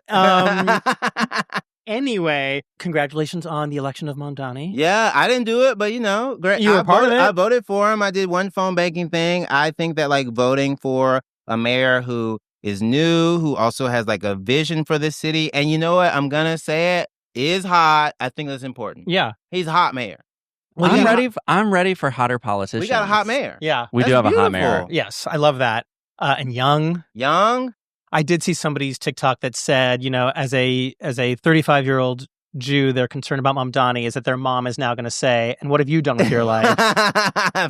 Anyway, congratulations on the election of Mamdani. Yeah, I didn't do it, but great. You were part of it. I voted for him. I did one phone banking thing. I think that voting for a mayor who is new, who also has a vision for this city, and you know what? I'm gonna say it is hot. I think that's important. Yeah, he's a hot mayor. Well, I'm ready for hotter politicians. We got a hot mayor. Yeah, we do have a hot mayor. Yes, I love that. And young. I did see somebody's TikTok that said, as a 35-year-old Jew, they're concerned about Mamdani is that their mom is now going to say, "And what have you done with your life?"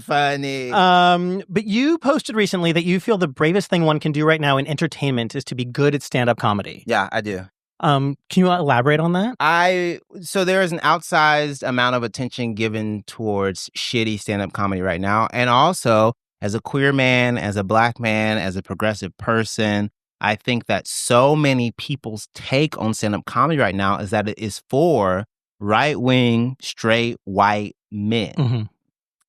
Funny. But you posted recently that you feel the bravest thing one can do right now in entertainment is to be good at stand-up comedy. Yeah, I do. Can you elaborate on that? So there is an outsized amount of attention given towards shitty stand-up comedy right now. And also, as a queer man, as a Black man, as a progressive person, I think that so many people's take on stand-up comedy right now is that it is for right-wing, straight, white men. Mm-hmm.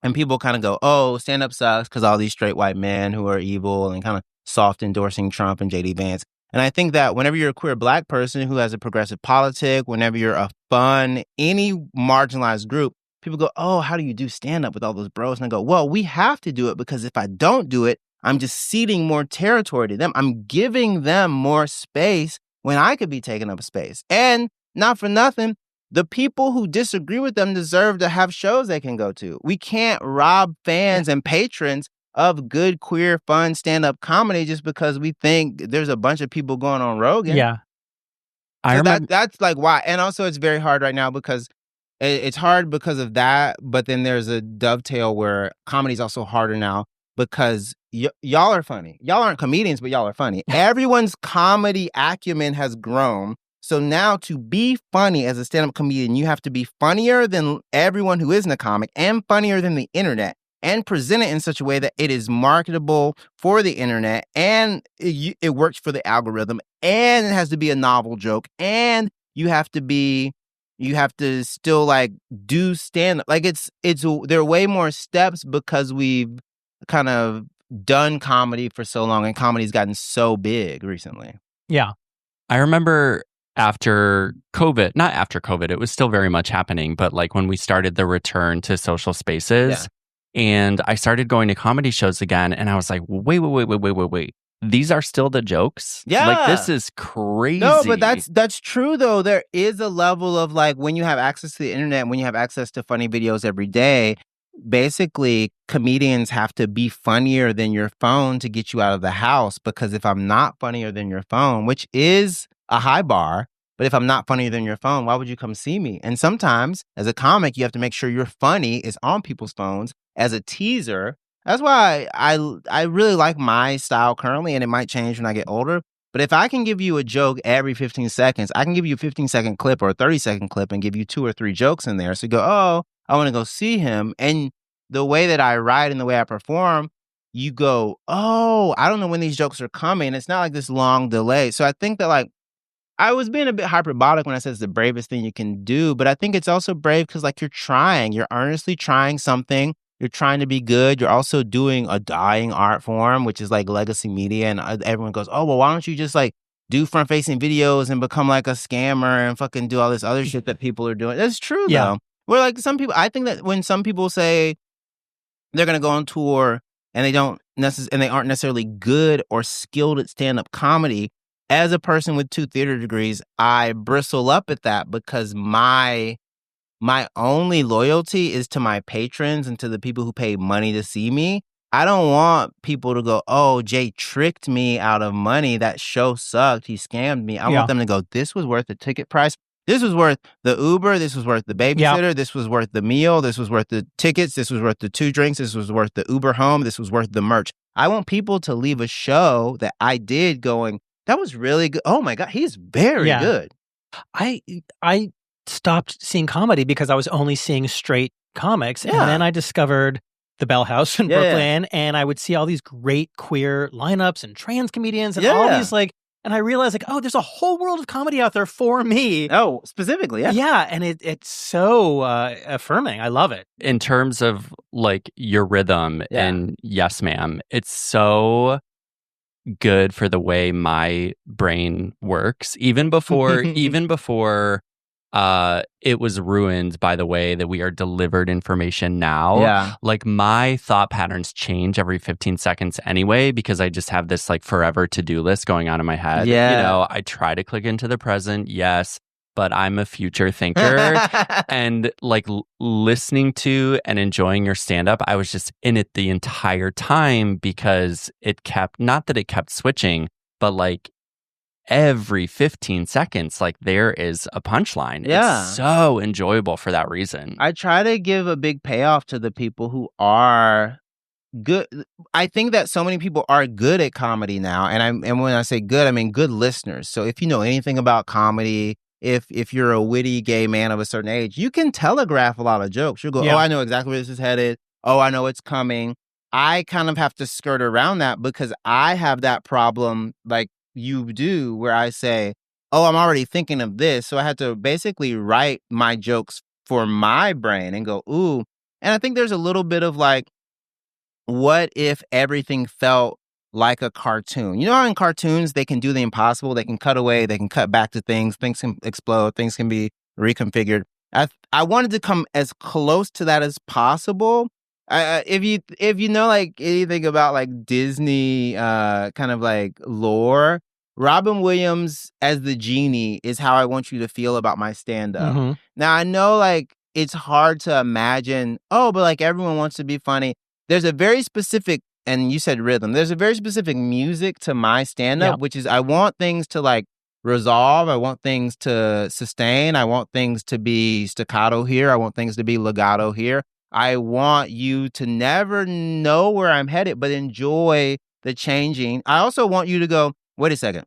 And people kind of go, oh, stand-up sucks because all these straight white men who are evil and kind of soft endorsing Trump and J.D. Vance. And I think that whenever you're a queer Black person who has a progressive politic, whenever you're a fun, any marginalized group, people go, oh, how do you do stand-up with all those bros? And I go, well, we have to do it because if I don't do it, I'm just ceding more territory to them. I'm giving them more space when I could be taking up space. And not for nothing, the people who disagree with them deserve to have shows they can go to. We can't rob fans and patrons of good, queer, fun stand-up comedy just because we think there's a bunch of people going on Rogan. Yeah. That's why. And also it's very hard right now because it's hard because of that. But then there's a dovetail where comedy's also harder now because y'all are funny. Y'all aren't comedians, but y'all are funny. Everyone's comedy acumen has grown. So now to be funny as a stand-up comedian, you have to be funnier than everyone who isn't a comic and funnier than the internet and present it in such a way that it is marketable for the internet and it works for the algorithm and it has to be a novel joke and you have to still do stand-up. There are way more steps because we've kind of done comedy for so long and comedy's gotten so big recently. Yeah. I remember after COVID, not after COVID, it was still very much happening, but when we started the return to social spaces and I started going to comedy shows again and I was like, wait. These are still the jokes? Yeah. This is crazy. No, but that's true though. There is a level of when you have access to the internet, when you have access to funny videos every day, basically comedians have to be funnier than your phone to get you out of the house because if I'm not funnier than your phone, which is a high bar, but if I'm not funnier than your phone, why would you come see me? And sometimes as a comic, you have to make sure your funny is on people's phones as a teaser. That's why I really like my style currently, and it might change when I get older. But if I can give you a joke every 15 seconds, I can give you a 15-second clip or a 30-second clip and give you 2 or 3 jokes in there. So you go, oh, I want to go see him. And the way that I write and the way I perform, you go, oh, I don't know when these jokes are coming. It's not this long delay. So I think that I was being a bit hyperbolic when I said it's the bravest thing you can do. But I think it's also brave because you're earnestly trying something. You're trying to be good. You're also doing a dying art form, which is legacy media. And everyone goes, oh, well, why don't you just do front-facing videos and become a scammer and fucking do all this other shit that people are doing? That's true, though. Where some people, I think that when some people say they're going to go on tour and they aren't necessarily good or skilled at stand-up comedy, as a person with 2 theater degrees, I bristle up at that because my only loyalty is to my patrons and to the people who pay money to see me. I don't want people to go, oh, Jay tricked me out of money. That show sucked. He scammed me. I want them to go, this was worth the ticket price. This was worth the Uber. This was worth the babysitter. Yeah. This was worth the meal. This was worth the tickets. This was worth the 2 drinks. This was worth the Uber home. This was worth the merch. I want people to leave a show that I did going, that was really good. Oh my God, he's very good. I stopped seeing comedy because I was only seeing straight comics. And then I discovered the Bell House in Brooklyn and I would see all these great queer lineups and trans comedians and all these and I realized oh, there's a whole world of comedy out there for me. Oh, specifically, yeah. Yeah, and it's so affirming. I love it. In terms of your rhythm and yes, ma'am, it's so good for the way my brain works. Even before it was ruined by the way that we are delivered information now. Yeah. Like my thought patterns change every 15 seconds anyway, because I just have this like forever to-do list going on in my head. Yeah. You know, I try to click into the present, yes, but I'm a future thinker. And like listening to and enjoying your stand-up, I was just in it the entire time because it kept, not that it kept switching, but like every 15 seconds, like there is a punchline. Yeah. It's so enjoyable for that reason. I try to give a big payoff to the people who are good. I think that so many people are good at comedy now, and when I say good, I mean good listeners. So if you know anything about comedy, if you're a witty gay man of a certain age, you can telegraph a lot of jokes. You'll go, Yeah. oh, I know exactly where this is headed. Oh, I know it's coming. I kind of have to skirt around that because I have that problem like you do, where I say, oh, I'm already thinking of this. So I had to basically write my jokes for my brain and go, ooh. And I think there's a little bit of like, what if everything felt like a cartoon? You know how in cartoons, they can do the impossible. They can cut away. They can cut back to things. Things can explode. Things can be reconfigured. I wanted to come as close to that as possible. If you know like anything about like Disney kind of like lore, Robin Williams as the genie is how I want you to feel about my stand-up. Mhm. Now I know like it's hard to imagine, oh, but like everyone wants to be funny. There's a very specific, and you said rhythm, there's a very specific music to my stand-up, which is I want things to like resolve. I want things to sustain. I want things to be staccato here. I want things to be legato here. I want you to never know where I'm headed, but enjoy the changing. I also want you to go, wait a second.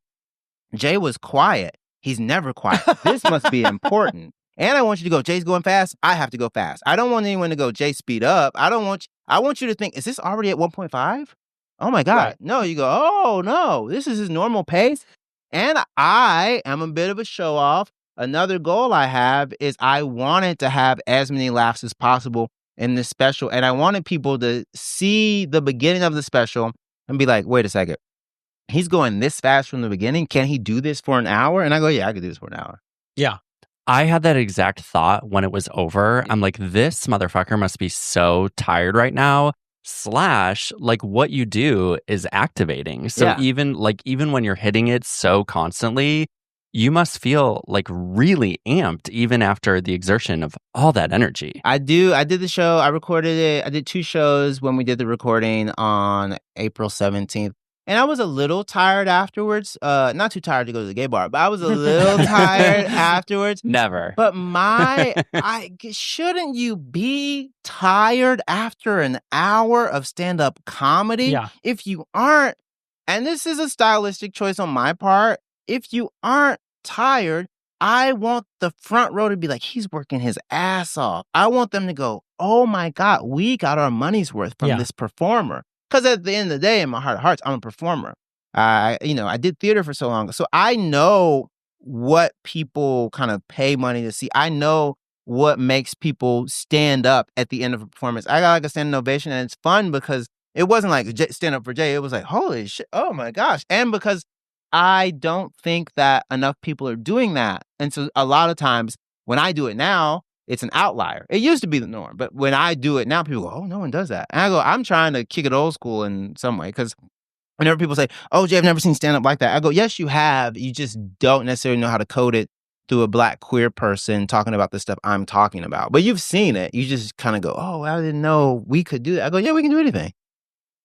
Jay was quiet. He's never quiet. This must be important. And I want you to go, Jay's going fast. I have to go fast. I don't want anyone to go, Jay, speed up. I want you to think, is this already at 1.5? Oh my God. Right. No, you go, oh no, this is his normal pace. And I am a bit of a show off. Another goal I have is I wanted to have as many laughs as possible in this special. And I wanted people to see the beginning of the special and be like, wait a second. He's going this fast from the beginning. Can he do this for an hour? And I go, yeah, I could do this for an hour. Yeah. I had that exact thought when it was over. I'm like, this motherfucker must be so tired right now. / like what you do is activating. So even when you're hitting it so constantly, you must feel like really amped even after the exertion of all that energy. I do. I did the show. I recorded it. I did 2 shows when we did the recording on April 17th. And I was a little tired afterwards. Not too tired to go to the gay bar, but I was a little tired afterwards. Never. But shouldn't you be tired after an hour of stand-up comedy? Yeah. If you aren't, and this is a stylistic choice on my part, if you aren't tired, I want the front row to be like, he's working his ass off. I want them to go, oh my God, we got our money's worth from this performer. Because at the end of the day, in my heart of hearts, I'm a performer. I did theater for so long. So I know what people kind of pay money to see. I know what makes people stand up at the end of a performance. I got like a standing ovation, and it's fun because it wasn't like stand up for Jay. It was like, holy shit, oh my gosh. And because I don't think that enough people are doing that. And so a lot of times when I do it now, it's an outlier. It used to be the norm, but when I do it now, people go, oh, no one does that. And I go, I'm trying to kick it old school in some way, because whenever people say, oh, Jay, I've never seen stand-up like that, I go, yes, you have. You just don't necessarily know how to code it through a Black queer person talking about the stuff I'm talking about. But you've seen it. You just kind of go, oh, I didn't know we could do that. I go, yeah, we can do anything.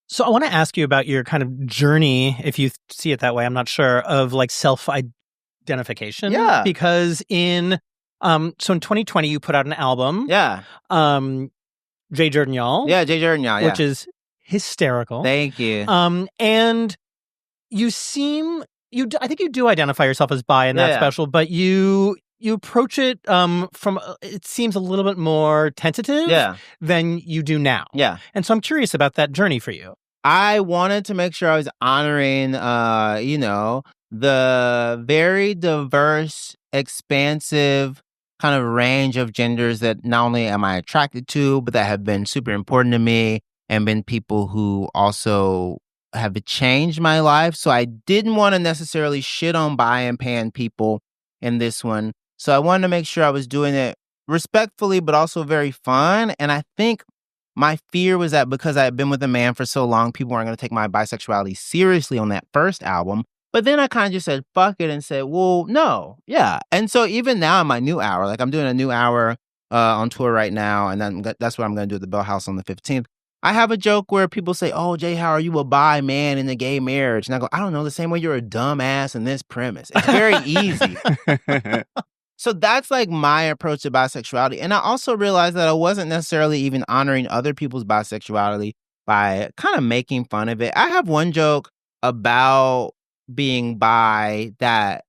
So I want to ask you about your kind of journey, if you see it that way, I'm not sure, of like self-identification. Yeah. Because in 2020, you put out an album. Yeah. Jay Jurden, y'all. Yeah, Jay Jurden, y'all. Yeah. Which is hysterical. Thank you. And you seem, I think you do identify yourself as bi in that special, but you approach it from, it seems a little bit more tentative than you do now. Yeah. And so I'm curious about that journey for you. I wanted to make sure I was honoring, the very diverse, expansive kind of range of genders that not only am I attracted to, but that have been super important to me and been people who also have changed my life. So I didn't want to necessarily shit on bi and pan people in this one. So I wanted to make sure I was doing it respectfully, but also very fun. And I think my fear was that because I had been with a man for so long, people weren't going to take my bisexuality seriously on that first album. But then I kind of just said, fuck it, and said, well, no, yeah. And so even now in my new hour, like I'm doing a new hour on tour right now, and that's what I'm going to do at the Bell House on the 15th. I have a joke where people say, oh, Jay, how are you a bi man in a gay marriage? And I go, I don't know, the same way you're a dumbass in this premise. It's very easy. So that's like my approach to bisexuality. And I also realized that I wasn't necessarily even honoring other people's bisexuality by kind of making fun of it. I have one joke about being bi that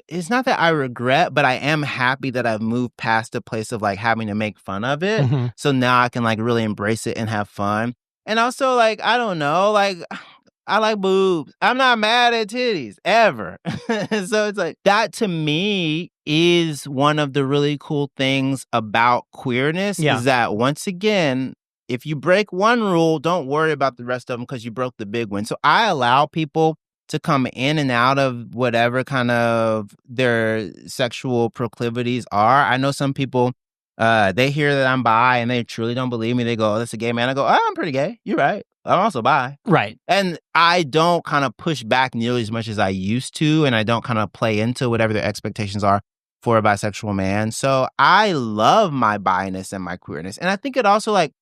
it's not that I regret, but I am happy that I've moved past the place of like having to make fun of it. Mm-hmm. So now I can like really embrace it and have fun. And also like, I don't know, like I like boobs. I'm not mad at titties ever. So it's like that to me is one of the really cool things about queerness is that once again, if you break one rule, don't worry about the rest of them because you broke the big one. So I allow people to come in and out of whatever kind of their sexual proclivities are. I know some people, they hear that I'm bi and they truly don't believe me. They go, oh, that's a gay man. I go, oh, I'm pretty gay. You're right. I'm also bi. Right. And I don't kind of push back nearly as much as I used to. And I don't kind of play into whatever their expectations are for a bisexual man. So I love my bi-ness and my queerness. And I think it also like,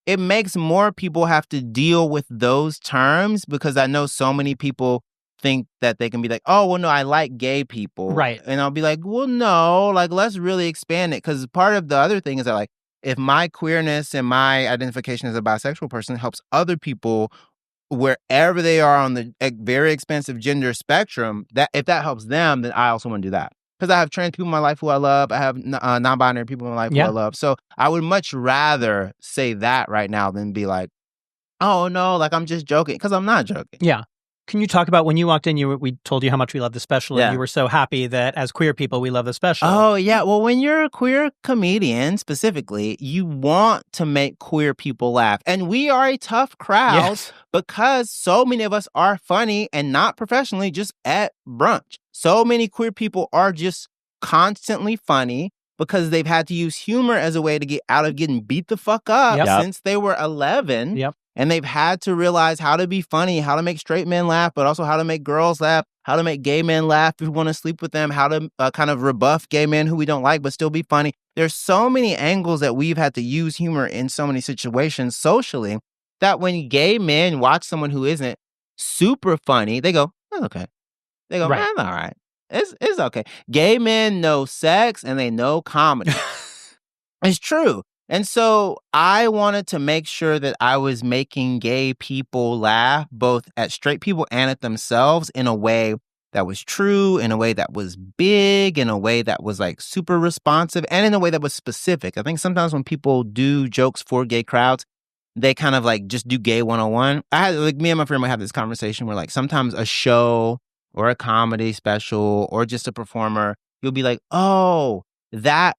it makes more people have to deal with those terms because I know so many people think that they can be like, oh, well, no, I like gay people. Right. And I'll be like, well, no, like, let's really expand it. Because part of the other thing is that, like, if my queerness and my identification as a bisexual person helps other people wherever they are on the very expansive gender spectrum, that if that helps them, then I also want to do that. Because I have trans people in my life who I love. I have non-binary people in my life who I love. So I would much rather say that right now than be like, oh, no, like, I'm just joking. Because I'm not joking. Yeah. Can you talk about when you walked in, we told you how much we love the special, and you were so happy that as queer people, we love the special. Oh, yeah. Well, when you're a queer comedian, specifically, you want to make queer people laugh. And we are a tough crowd because so many of us are funny and not professionally, just at brunch. So many queer people are just constantly funny because they've had to use humor as a way to get out of getting beat the fuck up since they were 11. Yep. And they've had to realize how to be funny, how to make straight men laugh, but also how to make girls laugh, how to make gay men laugh if we want to sleep with them, how to kind of rebuff gay men who we don't like, but still be funny. There's so many angles that we've had to use humor in so many situations socially that when gay men watch someone who isn't super funny, they go, that's okay. They go, man, all right. It's okay. Gay men know sex and they know comedy. It's true. And so I wanted to make sure that I was making gay people laugh, both at straight people and at themselves, in a way that was true, in a way that was big, in a way that was like super responsive, and in a way that was specific. I think sometimes when people do jokes for gay crowds, they kind of like just do gay 101. I had like me and my friend would have this conversation where like sometimes a show or a comedy special or just a performer, you'll be like, oh, that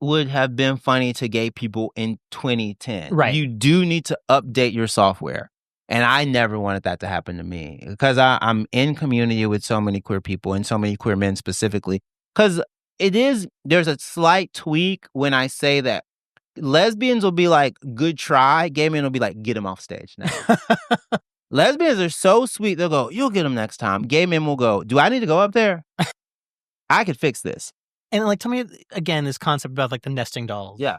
would have been funny to gay people in 2010. Right. You do need to update your software. And I never wanted that to happen to me because I'm in community with so many queer people and so many queer men specifically. Because there's a slight tweak when I say that lesbians will be like, good try. Gay men will be like, get him off stage now. Lesbians are so sweet. They'll go, you'll get him next time. Gay men will go, do I need to go up there? I could fix this. And like, tell me again, this concept about like the nesting dolls. Yeah.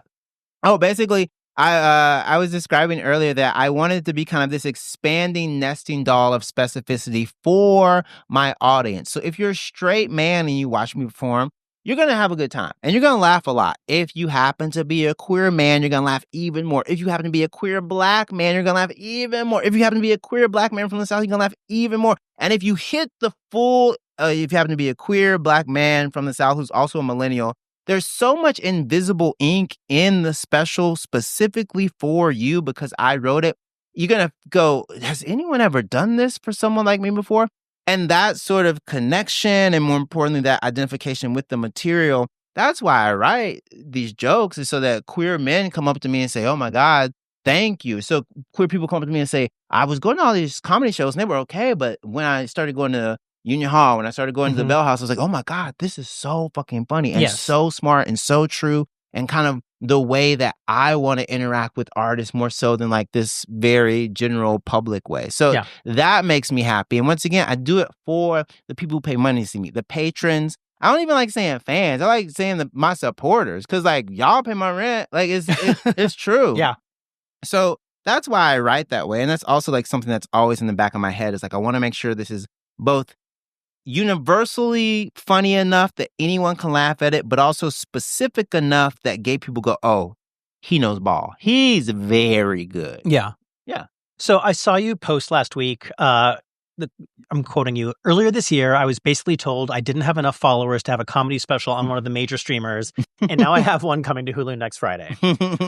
Oh, basically, I was describing earlier that I wanted it to be kind of this expanding nesting doll of specificity for my audience. So if you're a straight man and you watch me perform, you're going to have a good time and you're going to laugh a lot. If you happen to be a queer man, you're going to laugh even more. If you happen to be a queer black man, you're going to laugh even more. If you happen to be a queer black man from the South, you're going to laugh even more. And if you hit the full if you happen to be a queer black man from the South who's also a millennial, there's so much invisible ink in the special specifically for you because I wrote it. You're going to go, has anyone ever done this for someone like me before? And that sort of connection and more importantly, that identification with the material, that's why I write these jokes is so that queer men come up to me and say, oh my God, thank you. So queer people come up to me and say, I was going to all these comedy shows and they were okay, but when I started going to Union Hall, when I started going to the Bell House, I was like, oh my God, this is so fucking funny and so smart and so true, and kind of the way that I want to interact with artists more so than like this very general public way. So that makes me happy. And once again, I do it for the people who pay money to see me, the patrons. I don't even like saying fans. I like saying my supporters, because like y'all pay my rent. Like it's true. Yeah. So that's why I write that way. And that's also like something that's always in the back of my head, is like, I want to make sure this is both universally funny enough that anyone can laugh at it, but also specific enough that gay people go, oh, he knows ball. He's very good. Yeah. Yeah. So I saw you post last week. I'm quoting you. Earlier this year, I was basically told I didn't have enough followers to have a comedy special on one of the major streamers. And now I have one coming to Hulu next Friday.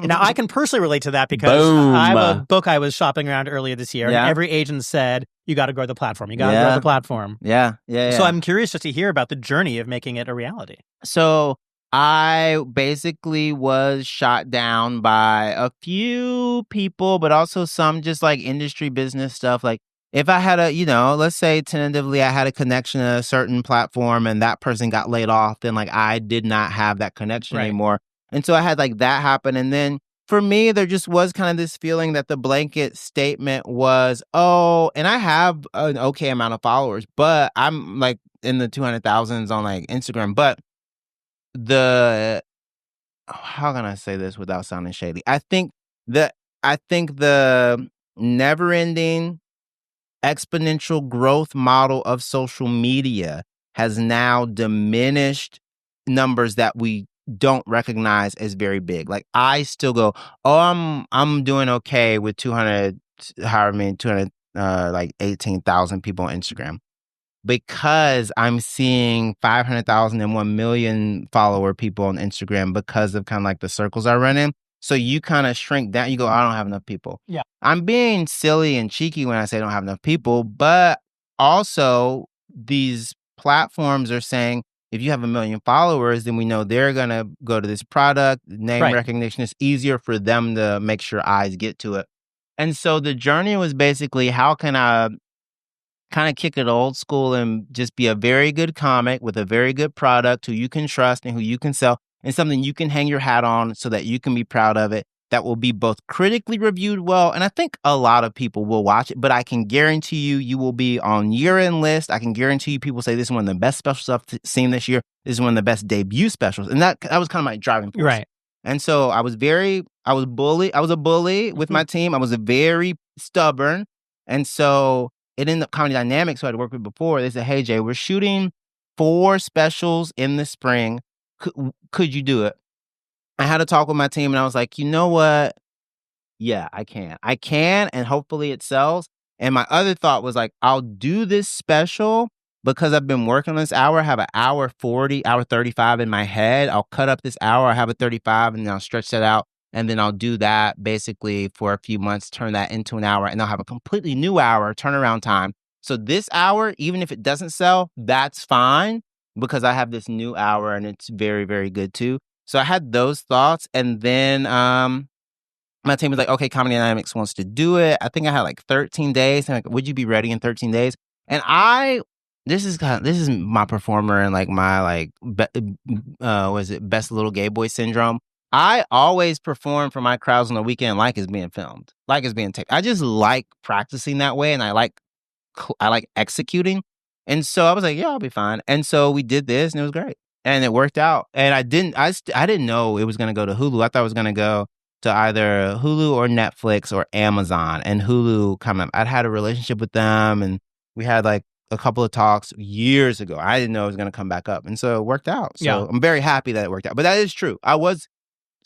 Now, I can personally relate to that because I have a book I was shopping around earlier this year. And every agent said, you got to grow the platform. You got to grow the platform. Yeah. So I'm curious just to hear about the journey of making it a reality. So I basically was shot down by a few people, but also some just like industry business stuff. Like, if I had let's say tentatively I had a connection to a certain platform and that person got laid off, then like I did not have that connection anymore. And so I had like that happen. And then for me, there just was kind of this feeling that the blanket statement was, oh, and I have an okay amount of followers, but I'm like in the 200,000s on like Instagram. But how can I say this without sounding shady? I think the never-ending exponential growth model of social media has now diminished numbers that we don't recognize as very big. Like, I still go, oh, I'm doing okay with 18,000 people on Instagram, because I'm seeing 500,000 and 1 million follower people on Instagram because of kind of like the circles I run in. So you kind of shrink down. You go, I don't have enough people. Yeah. I'm being silly and cheeky when I say I don't have enough people, but also these platforms are saying, if you have 1 million followers, then we know they're going to go to this product. Name recognition is easier for them to make sure eyes get to it. And so the journey was basically, how can I kind of kick it old school and just be a very good comic with a very good product who you can trust and who you can sell, and something you can hang your hat on so that you can be proud of it, that will be both critically reviewed well, and I think a lot of people will watch it, but I can guarantee you will be on year-end list. I can guarantee you people say this is one of the best specials I've seen this year. This is one of the best debut specials. And that was kind of my driving force. Right. And so I was a bully with my team. I was very stubborn. And so it ended up Comedy Dynamics, who I'd worked with before. They said, hey, Jay, we're shooting 4 specials in the spring. Could you do it? I had a talk with my team and I was like, you know what? Yeah, I can, and hopefully it sells. And my other thought was like, I'll do this special because I've been working on this hour. I have an hour 40, hour 35 in my head. I'll cut up this hour. I have a 35 and then I'll stretch that out. And then I'll do that basically for a few months, turn that into an hour, and I'll have a completely new hour turnaround time. So this hour, even if it doesn't sell, that's fine, because I have this new hour and it's very, very good too. So I had those thoughts. And then my team was like, okay, Comedy Dynamics wants to do it. I think I had like 13 days. And like, would you be ready in 13 days? And this is my performer and like my best little gay boy syndrome. I always perform for my crowds on the weekend like it's being filmed, like it's being taped. I just like practicing that way, and I like executing. And so I was like, yeah, I'll be fine. And so we did this, and it was great, and it worked out. And I didn't know it was going to go to Hulu. I thought it was going to go to either Hulu or Netflix or Amazon. And Hulu I'd had a relationship with them, and we had like a couple of talks years ago. I didn't know it was going to come back up, and so it worked out. So I'm very happy that it worked out. But that is true. I was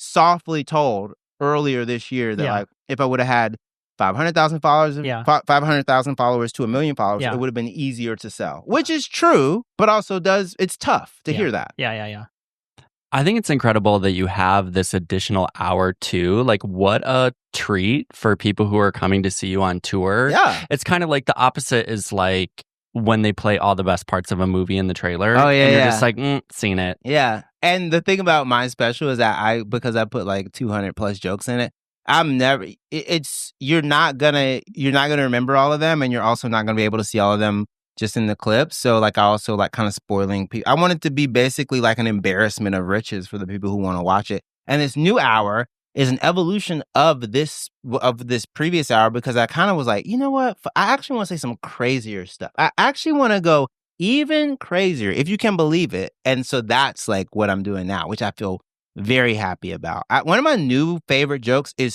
softly told earlier this year that like, if I would have had 500,000 followers, 500,000 followers to 1 million followers, it would have been easier to sell, which is true, but also it's tough to hear that. Yeah. I think it's incredible that you have this additional hour too. Like, what a treat for people who are coming to see you on tour. Yeah. It's kind of like the opposite is like when they play all the best parts of a movie in the trailer. Oh, yeah, and you're just like, seen it. Yeah. And the thing about my special is that because I put like 200 plus jokes in it, I'm never. You're not gonna remember all of them, and you're also not gonna be able to see all of them just in the clips. So like, I also like kind of spoiling people. I want it to be basically like an embarrassment of riches for the people who want to watch it. And this new hour is an evolution of this previous hour, because I kind of was like, you know what? I actually want to say some crazier stuff. I actually want to go even crazier, if you can believe it. And so that's like what I'm doing now, which I feel very happy about. One of my new favorite jokes is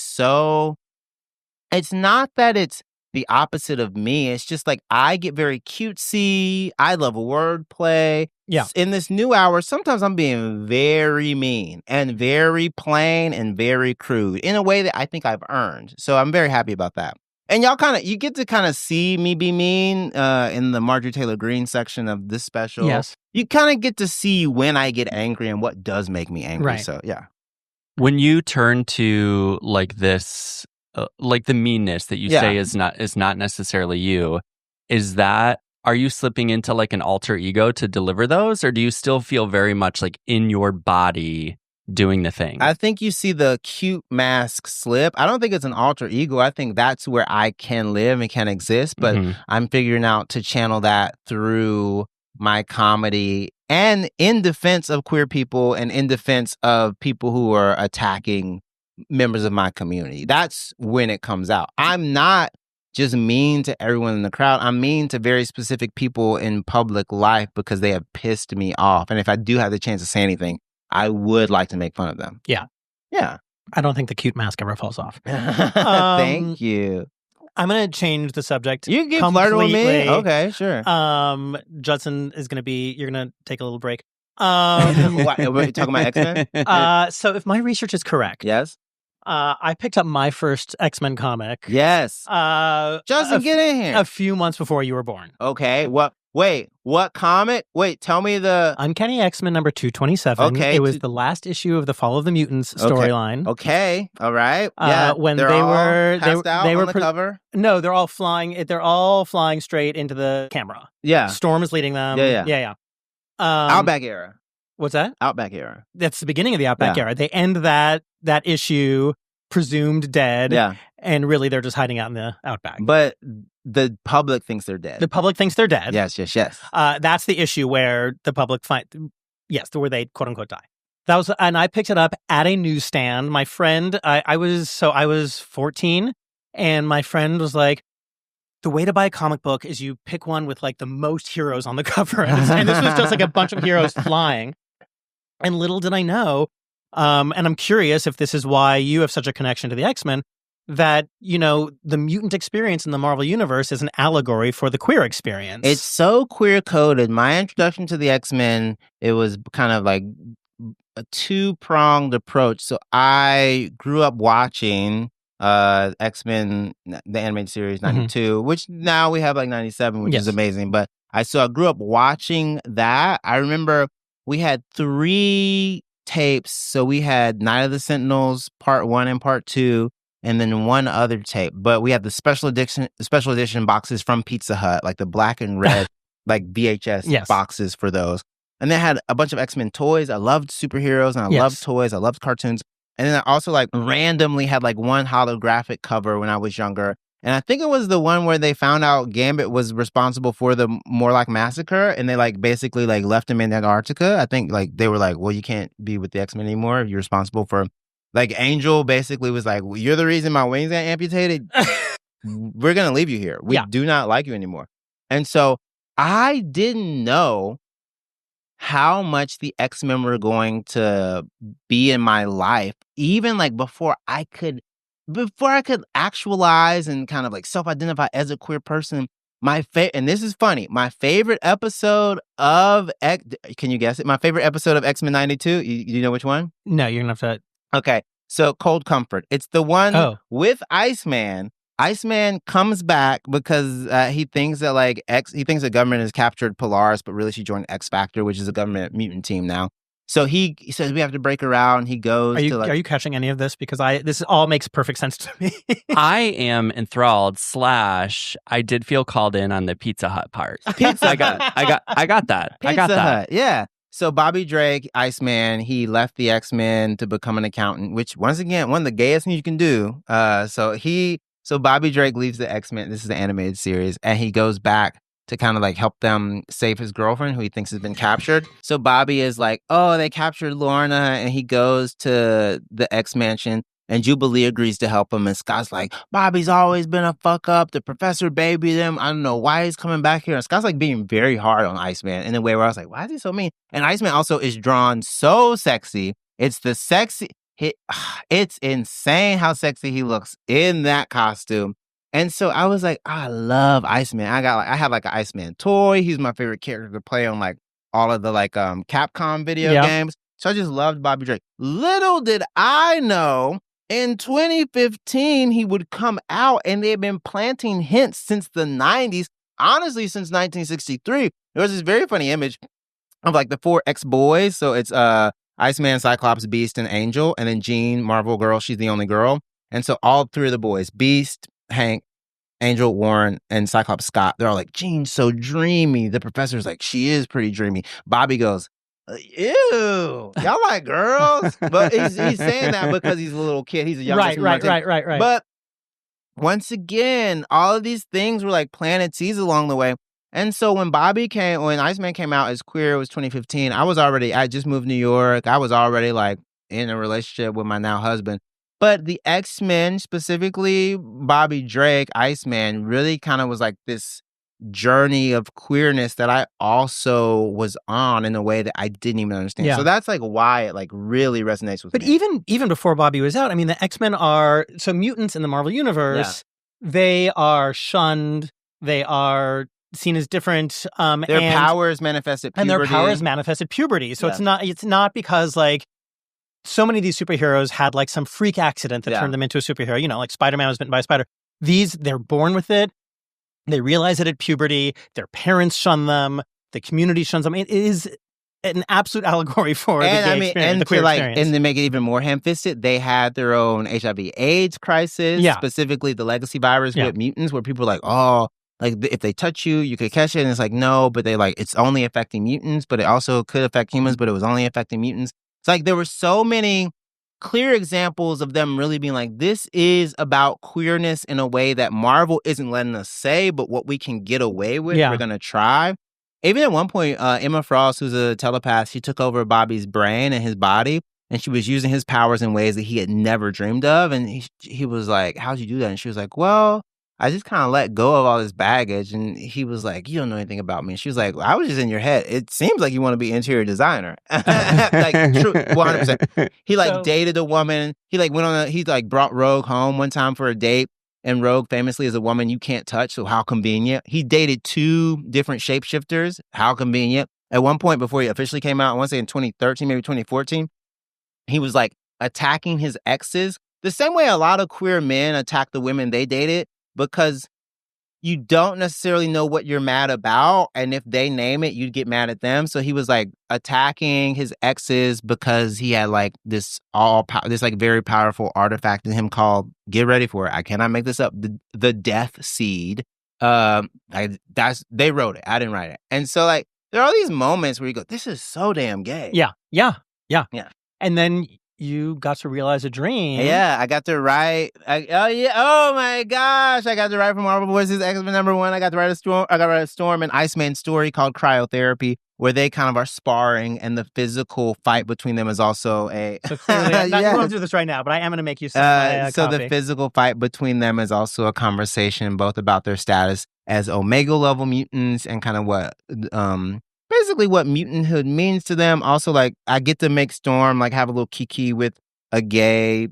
it's not that it's the opposite of me. It's just like, I get very cutesy. I love wordplay. Yeah. In this new hour, sometimes I'm being very mean and very plain and very crude in a way that I think I've earned. So I'm very happy about that. And y'all you get to kind of see me be mean in the Marjorie Taylor Greene section of this special. Yes. You kind of get to see when I get angry and what does make me angry. Right. So, yeah. When you turn to like this, like the meanness that you say is not necessarily you, are you slipping into like an alter ego to deliver those, or do you still feel very much like in your body doing the thing? I think you see the cute mask slip. I don't think it's an alter ego. I think that's where I can live and can exist, but I'm figuring out to channel that through my comedy, and in defense of queer people and in defense of people who are attacking members of my community. That's when it comes out. I'm not just mean to everyone in the crowd. I'm mean to very specific people in public life because they have pissed me off. And if I do have the chance to say anything, I would like to make fun of them. Yeah. Yeah. I don't think the cute mask ever falls off. Thank you. I'm going to change the subject. You can flirt with me? Okay, sure. Judson is going to you're going to take a little break. What, are we talking about X-Men? So if my research is correct. Yes. I picked up my first X-Men comic. Yes. Judson, get in here. A few months before you were born. Okay. What comic? Wait, tell me the... Uncanny X-Men number 227. Okay. It was the last issue of the Fall of the Mutants storyline. Okay. All right. Yeah. When they're they all were passed out they on were the cover? No, they're all flying. They're all flying straight into the camera. Yeah. Storm is leading them. Yeah. Outback era. What's that? Outback era. That's the beginning of the Outback era. They end that issue presumed dead. Yeah. And really, they're just hiding out in the Outback. But the public thinks they're dead. The public thinks they're dead. Yes. That's the issue where the public where they quote unquote die. And I picked it up at a newsstand. My friend, I was 14, and my friend was like, the way to buy a comic book is you pick one with like the most heroes on the cover. And this was just like a bunch of heroes flying. And little did I know, and I'm curious if this is why you have such a connection to the X-Men, that, the mutant experience in the Marvel Universe is an allegory for the queer experience. It's so queer-coded. My introduction to the X-Men, it was kind of like a two-pronged approach. So I grew up watching X-Men, the animated series, 92, which now we have like 97, which is amazing. But I grew up watching that. I remember we had 3 tapes. So we had Night of the Sentinels, Part 1 and Part 2, and then one other tape. But we had the special edition boxes from Pizza Hut, like the black and red, like VHS boxes for those. And they had a bunch of X-Men toys. I loved superheroes and I loved toys. I loved cartoons. And then I also like randomly had like one holographic cover when I was younger. And I think it was the one where they found out Gambit was responsible for the Morlock massacre, and they like basically like left him in Antarctica. I think like they were like, well, you can't be with the X-Men anymore if you're responsible for, like, Angel basically was like, well, you're the reason my wings got amputated. We're going to leave you here. We do not like you anymore. And so I didn't know how much the X-Men were going to be in my life, even like before I could actualize and kind of like self-identify as a queer person. And this is funny, my favorite episode of can you guess it? My favorite episode of X-Men 92. You know which one? No, you're gonna have to. Okay, so Cold Comfort. It's the one with Iceman. Iceman comes back because he thinks that the government has captured Polaris, but really she joined X Factor, which is a government mutant team now. So he says we have to break her out, and he goes. Are you catching any of this? Because this all makes perfect sense to me. I am enthralled. / I did feel called in on the Pizza Hut part. Pizza. I got that. Pizza Hut. Yeah. So Bobby Drake, Iceman, he left the X-Men to become an accountant, which once again, one of the gayest things you can do. So Bobby Drake leaves the X-Men. This is the animated series, and he goes back to kind of like help them save his girlfriend, who he thinks has been captured. So Bobby is like, oh, they captured Lorna, and he goes to the X-Mansion, and Jubilee agrees to help him. And Scott's like, Bobby's always been a fuck up. The professor babied him. I don't know why he's coming back here. And Scott's like being very hard on Iceman in a way where I was like, why is he so mean? And Iceman also is drawn so sexy. It's the sexy. It's insane how sexy he looks in that costume. And so I was like, I love Iceman. I have like an Iceman toy. He's my favorite character to play on like all of the like Capcom video games. So I just loved Bobby Drake. Little did I know, in 2015, he would come out, and they had been planting hints since the 90s, honestly, since 1963. There was this very funny image of like the 4 ex-boys. So it's Iceman, Cyclops, Beast, and Angel. And then Jean, Marvel Girl, she's the only girl. And so all 3 of the boys, Beast, Hank, Angel, Warren, and Cyclops Scott, they're all like, Jean's so dreamy. The professor's like, she is pretty dreamy. Bobby goes, ew, y'all like girls? But he's saying that because he's a little kid. He's a young Right. But once again, all of these things were like planted seeds along the way. And so when Iceman came out as queer, it was 2015. I just moved to New York. I was already like in a relationship with my now husband. But the X-Men, specifically Bobby Drake, Iceman, really kind of was like this journey of queerness that I also was on in a way that I didn't even understand. Yeah. So that's like why it like really resonates with But me. even before Bobby was out, I mean, the X-Men are, so mutants in the Marvel Universe, they are shunned, they are seen as different. Their powers manifested puberty. And their powers manifested puberty. So it's not because like so many of these superheroes had like some freak accident that turned them into a superhero. You know, like Spider-Man was bitten by a spider. They're born with it. They realize it at puberty. Their parents shun them. The community shuns them. It is an absolute allegory for the gay experience, the queer experience. And to make it even more ham-fisted, they had their own HIV/AIDS crisis, specifically the legacy virus with mutants, where people are like, oh, like if they touch you, you could catch it. And it's like, no, but they like, it's only affecting mutants, but it also could affect humans, but it was only affecting mutants. It's like there were so many clear examples of them really being like, this is about queerness in a way that Marvel isn't letting us say, but what we can get away with, we're going to try. Even at one point, Emma Frost, who's a telepath, she took over Bobby's brain and his body, and she was using his powers in ways that he had never dreamed of. And he was like, how'd you do that? And she was like, well, I just kind of let go of all this baggage. And he was like, you don't know anything about me. And she was like, well, I was just in your head. It seems like you want to be interior designer. Like, true, 100%. He dated a woman. He brought Rogue home one time for a date. And Rogue famously is a woman you can't touch. So how convenient. He dated 2 different shapeshifters. How convenient. At one point before he officially came out, I want to say in 2013, maybe 2014, he was like attacking his exes the same way a lot of queer men attack the women they dated, because you don't necessarily know what you're mad about. And if they name it, you'd get mad at them. So he was like attacking his exes because he had like this like very powerful artifact in him called, get ready for it, I cannot make this up, the Death Seed. They wrote it. I didn't write it. And so like there are all these moments where you go, this is so damn gay. Yeah. And then you got to realize a dream. Yeah, I got to write. Oh my gosh, I got to write for Marvel Voices X-Men #1. I got to write a Storm and Iceman story called Cryotherapy, where they kind of are sparring, and the physical fight between them is also a. So clearly, I'm not going to do this right now, but I am going to make you. So copy. The physical fight between them is also a conversation both about their status as Omega level mutants and kind of what basically what mutanthood means to them. Also, like, I get to make Storm, like, have a little kiki with a gay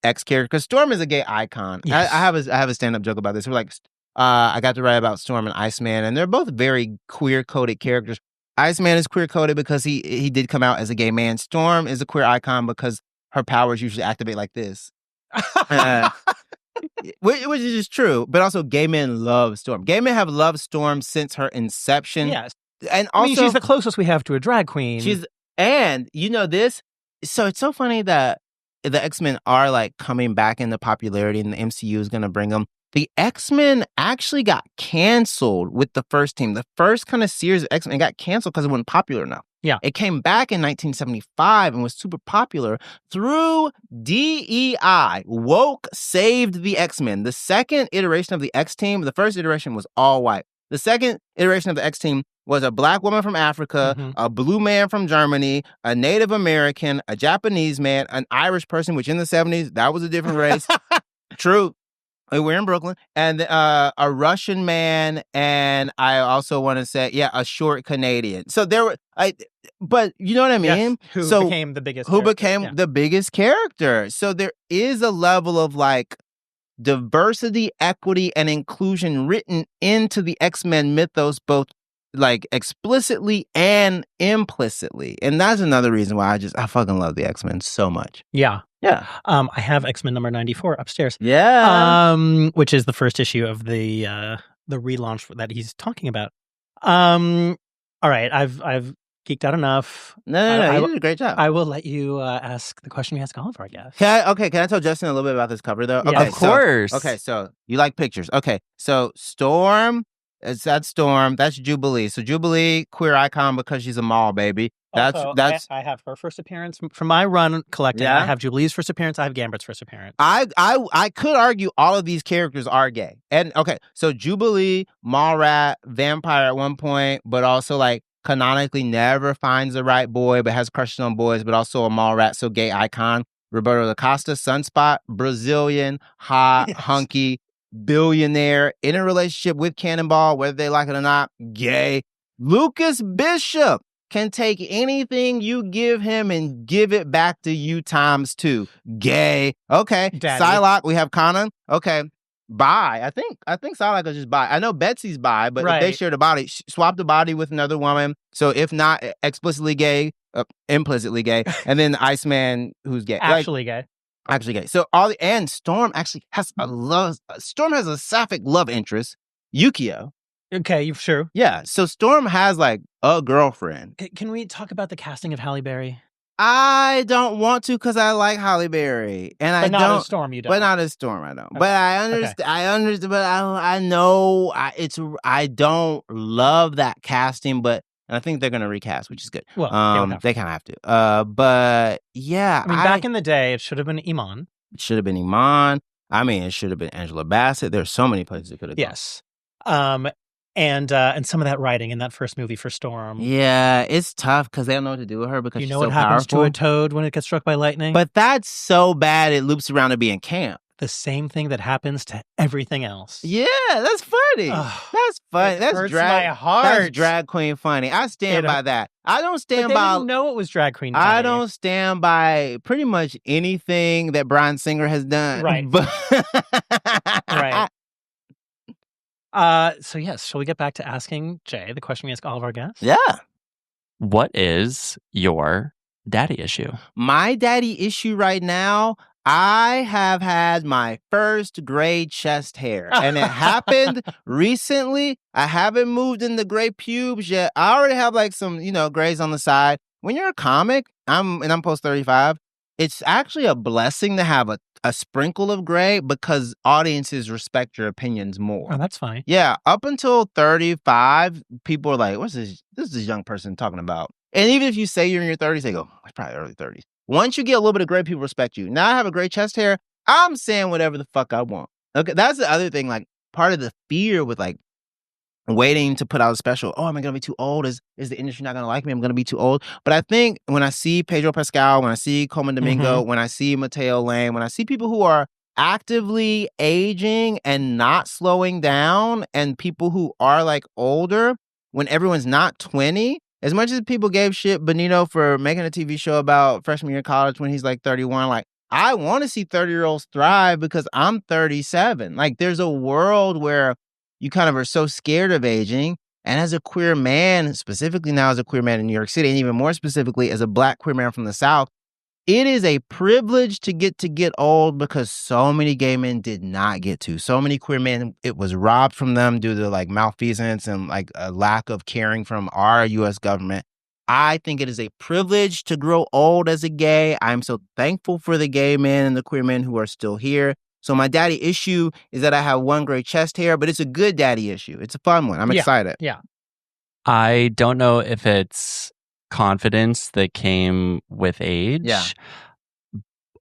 ex-character, because Storm is a gay icon. Yes. I have a stand-up joke about this. We're like, I got to write about Storm and Iceman, and they're both very queer-coded characters. Iceman is queer-coded because he did come out as a gay man. Storm is a queer icon because her powers usually activate like this. Which is just true, but also gay men love Storm. Gay men have loved Storm since her inception. Yes. And also, I mean, she's the closest we have to a drag queen. And you know this, so it's so funny that the X-Men are like coming back into popularity, and the MCU is going to bring them. the X-Men actually got canceled with the first team. The first kind of series of X-Men got canceled because it wasn't popular enough. Yeah. It came back in 1975 and was super popular through DEI. Woke saved the X-Men. The second iteration of the X-Team, the first iteration was all white. The second iteration of the X-Team was a black woman from Africa, a blue man from Germany, a Native American, a Japanese man, an Irish person, which in the 70s, that was a different race. True. We're in Brooklyn. And a Russian man, and I also want to say, a short Canadian. So there were, but you know what I mean? Yes, who became the biggest the biggest character. So there is a level of like diversity, equity, and inclusion written into the X-Men mythos, both like explicitly and implicitly. And that's another reason why I fucking love the X-Men so much. Yeah. Yeah. I have X-Men number 94 upstairs. Yeah. Which is the first issue of the relaunch that he's talking about. All right, I've geeked out enough. No, you did a great job. I will let you ask the question we ask all of our guests. Can I tell Justin a little bit about this cover, though? Yeah. Okay, of course. So you like pictures. Okay, so Storm, that's Storm. That's Jubilee. So Jubilee, queer icon because she's a mall baby. That's I have her first appearance from my run collecting. Yeah? I have Jubilee's first appearance. I have Gambit's first appearance. I could argue all of these characters are gay. And okay, so Jubilee, mall rat, vampire at one point, but also like canonically never finds the right boy, but has crushes on boys, but also a mall rat, so gay icon. Roberto da Costa, Sunspot, Brazilian, hot, hunky, billionaire, in a relationship with Cannonball, whether they like it or not, gay. Lucas Bishop can take anything you give him and give it back to you times 2. Gay. Okay. Daddy. Psylocke, we have Conan. Okay. Bi. I think Psylocke is just bi. I know Betsy's bi, but if they share the body, swap the body with another woman. So if not explicitly gay, implicitly gay, and then Iceman, who's gay, Actually gay. So and Storm actually has Storm has a sapphic love interest, Yukio. Okay, sure. Yeah, so Storm has like a girlfriend. Can we talk about the casting of Halle Berry? I don't want to because I like Halle Berry, and but not as Storm. You don't. But not as Storm. I don't. Okay. But I understand. Okay. I understand. But I know I don't love that casting. But I think they're gonna recast, which is good. Well, they kind of have to. But yeah, I mean, back in the day, it should have been Iman. It should have been Iman. I mean, it should have been Angela Bassett. There's so many places it could have gone. Yes. And some of that writing in that first movie for Storm. Yeah, it's tough because they don't know what to do with her because she's so powerful. You know what happens to a toad when it gets struck by lightning? But that's so bad it loops around to being camp. The same thing that happens to everything else. Yeah, that's funny. That's funny. That's hurts my heart. That's drag queen funny. I stand by that. I don't stand by. They didn't know it was drag queen funny. I don't stand by pretty much anything that Bryan Singer has done. Right. But right. So yes, shall we get back to asking Jay the question we ask all of our guests? Yeah. What is your daddy issue? My daddy issue right now, I have had my first gray chest hair, and it happened recently. I haven't moved in the gray pubes yet. I already have like some, grays on the side. When you're a comic, I'm post 35. It's actually a blessing to have a sprinkle of gray because audiences respect your opinions more. Oh, that's fine. Yeah, up until 35, people are like, "What's this? This is this young person talking about?" And even if you say you're in your 30s, they go, "It's probably early 30s." Once you get a little bit of gray, people respect you. Now I have a gray chest hair. I'm saying whatever the fuck I want. Okay, that's the other thing. Like part of the fear with like waiting to put out a special. Oh, am I gonna be too old? Is the industry not gonna like me? I'm gonna be too old. But I think when I see Pedro Pascal, when I see Coleman Domingo, when I see Mateo Lane, when I see people who are actively aging and not slowing down, and people who are like older, when everyone's not 20. As much as people gave shit Benito for making a TV show about freshman year of college when he's like 31, like I want to see 30-year-olds thrive because I'm 37. Like there's a world where you kind of are so scared of aging. And as a queer man, specifically now as a queer man in New York City, and even more specifically as a Black queer man from the South, it is a privilege to get old because so many gay men did not get to. So many queer men, it was robbed from them due to like malfeasance and like a lack of caring from our U.S. government. I think it is a privilege to grow old as a gay. I'm so thankful for the gay men and the queer men who are still here. So my daddy issue is that I have one gray chest hair, but it's a good daddy issue. It's a fun one. I'm excited. Yeah. I don't know if it's confidence that came with age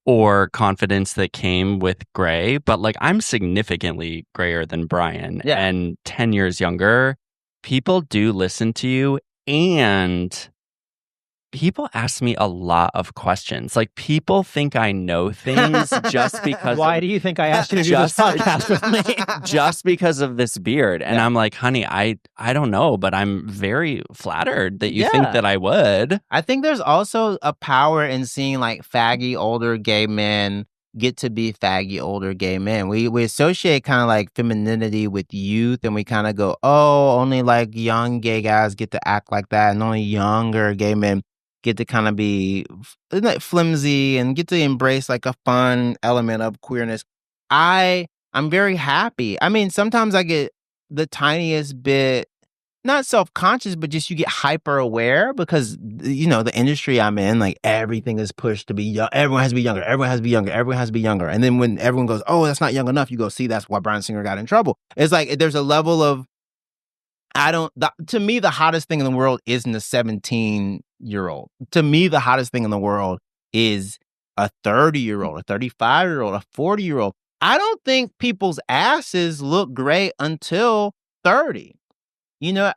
or confidence that came with gray, but like I'm significantly grayer than Brian and 10 years younger. People do listen to you, and people ask me a lot of questions. Like, people think I know things just because... Why do you think I asked you to do this podcast with me? Just because of this beard. And I'm like, honey, I don't know, but I'm very flattered that you think that I would. I think there's also a power in seeing like faggy older gay men get to be faggy older gay men. We associate kind of like femininity with youth, and we kind of go, oh, only like young gay guys get to act like that, and only younger gay men get to kind of be flimsy and get to embrace like a fun element of queerness. I'm very happy. I mean, sometimes I get the tiniest bit, not self-conscious, but just you get hyper aware because, you know, the industry I'm in, like everything is pushed to be young. Everyone has to be younger. Everyone has to be younger. Everyone has to be younger. And then when everyone goes, oh, that's not young enough, you go, see, that's why Bryan Singer got in trouble. It's like there's a level of, to me, the hottest thing in the world isn't a 17-year-old. To me, the hottest thing in the world is a 30-year-old, a 35-year-old, a 40-year-old. I don't think people's asses look great until 30. You know,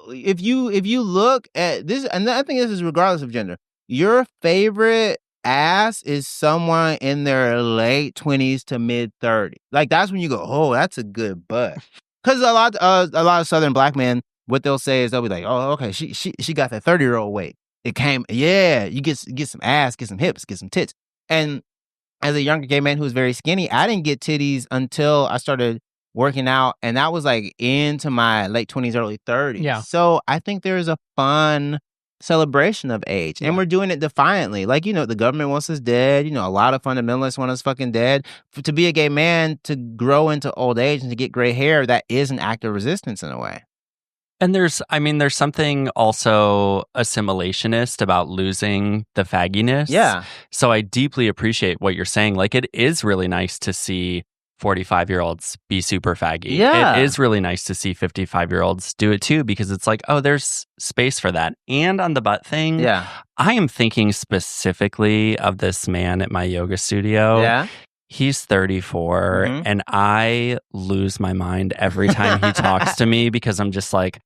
if you look at this, and I think this is regardless of gender, your favorite ass is someone in their late 20s to mid 30s. Like, that's when you go, oh, that's a good butt. Because a lot of Southern black men, what they'll say is they'll be like, oh, okay, she got that 30-year-old weight. It came, you get some ass, get some hips, get some tits. And as a younger gay man who was very skinny, I didn't get titties until I started working out, and that was like into my late 20s, early 30s. Yeah. So I think there's a fun celebration of age, and we're doing it defiantly. Like, you know, the government wants us dead. You know, a lot of fundamentalists want us fucking dead. To be a gay man, to grow into old age and to get gray hair, that is an act of resistance in a way. And there's something also assimilationist about losing the fagginess. Yeah. So I deeply appreciate what you're saying. Like, it is really nice to see 45-year-olds be super faggy. Yeah. It is really nice to see 55-year-olds do it too, because it's like, oh, there's space for that. And on the butt thing, I am thinking specifically of this man at my yoga studio. Yeah. He's 34, and I lose my mind every time he talks to me because I'm just like,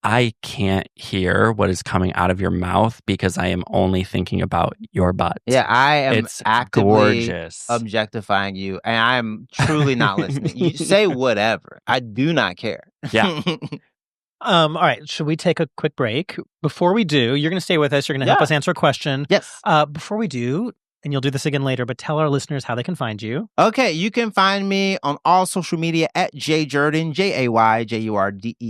I can't hear what is coming out of your mouth because I am only thinking about your butt. Yeah, I am actively gorgeous. Objectifying you, and I am truly not listening. You say whatever. I do not care. Yeah. All right, should we take a quick break? Before we do, you're going to stay with us. You're going to help us answer a question. Yes. Before we do, and you'll do this again later, but tell our listeners how they can find you. Okay, you can find me on all social media at Jay Jurden, JayJurden.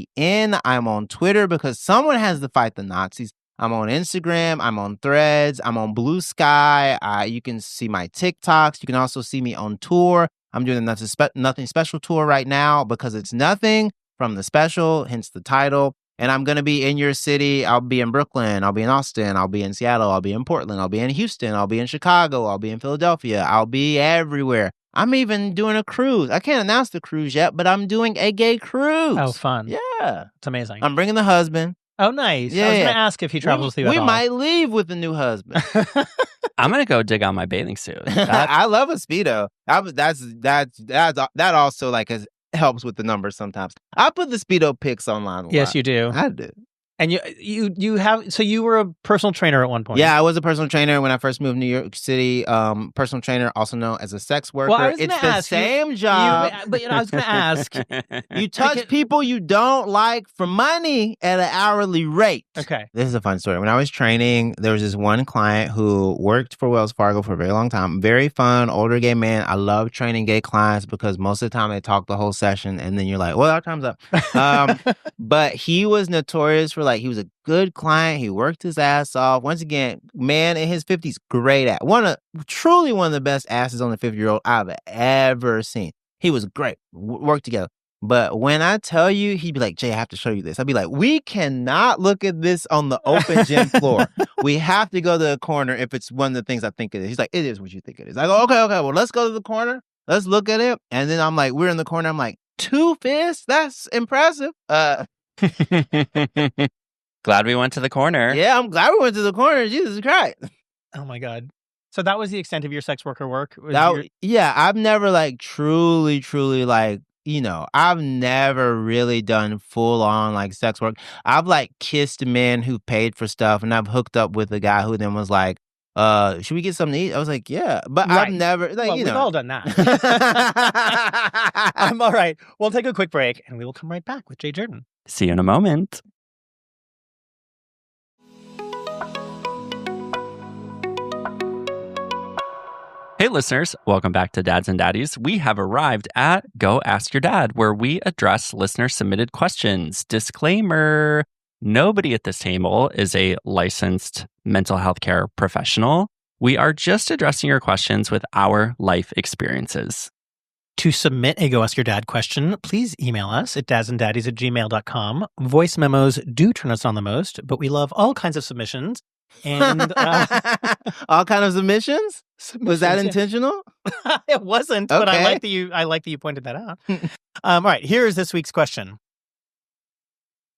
I'm on Twitter because someone has to fight the Nazis. I'm on Instagram. I'm on Threads. I'm on Blue Sky. You can see my TikToks. You can also see me on tour. I'm doing the Nothing Special tour right now because it's nothing from the special, hence the title. And I'm going to be in your city. I'll be in Brooklyn. I'll be in Austin. I'll be in Seattle. I'll be in Portland. I'll be in Houston. I'll be in Chicago. I'll be in Philadelphia. I'll be everywhere. I'm even doing a cruise. I can't announce the cruise yet, but I'm doing a gay cruise. Oh, fun. Yeah. It's amazing. I'm bringing the husband. Oh, nice. Yeah, I was going to ask if he travels with you at all. We might leave with the new husband. I'm going to go dig out my bathing suit. I love a Speedo. That also like helps with the numbers sometimes. I put the Speedo pics online a lot. Yes, you do. I do. And you have, so you were a personal trainer at one point. Yeah, I was a personal trainer when I first moved to New York City. Personal trainer, also known as a sex worker. Well, it's the same job. But I was going to ask. You touch people you don't like for money at an hourly rate. Okay. This is a fun story. When I was training, there was this one client who worked for Wells Fargo for a very long time. Very fun, older gay man. I love training gay clients because most of the time they talk the whole session and then you're like, well, our time's up. But he was notorious for he was a good client. He worked his ass off. Once again, man in his 50s, great ass. Truly one of the best asses on the 50-year-old I've ever seen. He was great. Worked together. But when I tell you, he'd be like, Jay, I have to show you this. I'd be like, we cannot look at this on the open gym floor. We have to go to the corner if it's one of the things I think it is. He's like, it is what you think it is. I go, okay, well, let's go to the corner. let's look at it. And then I'm like, we're in the corner. I'm like, 2 fists? That's impressive. Glad we went to the corner. Yeah, I'm glad we went to the corner. Jesus Christ. Oh my God. So that was the extent of your sex worker work? Yeah, I've never like truly like, I've never really done full on like sex work. I've like kissed men who paid for stuff, and I've hooked up with a guy who then was like, should we get something to eat? I was like, yeah, but Right. I've never like, We've all done that. All right. We'll take a quick break and we will come right back with Jay Jurden. See you in a moment. Hey listeners, welcome back to Dads and Daddies. We have arrived at Go Ask Your Dad, where we address listener-submitted questions. Disclaimer, nobody at this table is a licensed mental health care professional. We are just addressing your questions with our life experiences. To submit a Go Ask Your Dad question, please email us at dadsanddaddies@gmail.com. Voice memos do turn us on the most, but we love all kinds of submissions. And all kind of submissions? Was that intentional? It wasn't, okay. But I like that you pointed that out. All right, here's this week's question.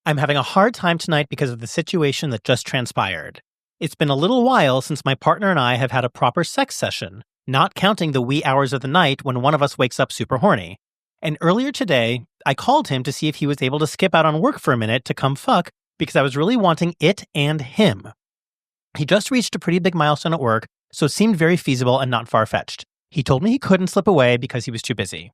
I'm having a hard time tonight because of the situation that just transpired. It's been a little while since my partner and I have had a proper sex session, not counting the wee hours of the night when one of us wakes up super horny. And earlier today, I called him to see if he was able to skip out on work for a minute to come fuck because I was really wanting it and him. He just reached a pretty big milestone at work, so it seemed very feasible and not far-fetched. He told me he couldn't slip away because he was too busy.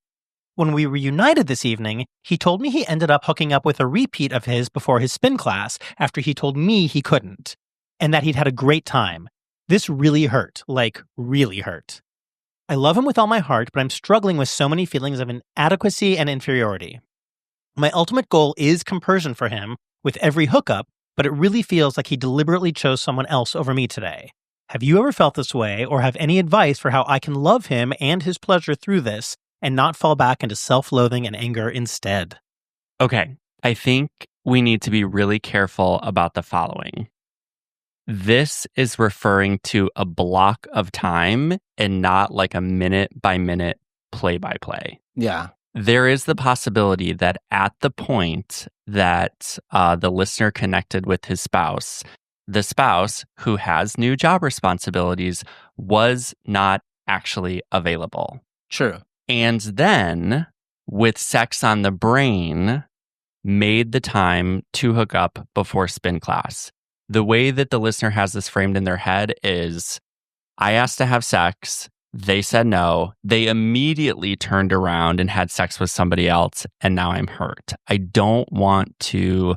When we reunited this evening, he told me he ended up hooking up with a repeat of his before his spin class after he told me he couldn't, and that he'd had a great time. This really hurt, like really hurt. I love him with all my heart, but I'm struggling with so many feelings of inadequacy and inferiority. My ultimate goal is compersion for him with every hookup, but it really feels like he deliberately chose someone else over me today. Have you ever felt this way, or have any advice for how I can love him and his pleasure through this and not fall back into self-loathing and anger instead? Okay, I think we need to be really careful about the following. This is referring to a block of time and not like a minute-by-minute play-by-play. Yeah. There is the possibility that at the point that the listener connected with his spouse, the spouse who has new job responsibilities was not actually available. True. And then, with sex on the brain, made the time to hook up before spin class. The way that the listener has this framed in their head is, I asked to have sex. They said no. They immediately turned around and had sex with somebody else, and now I'm hurt. I don't want to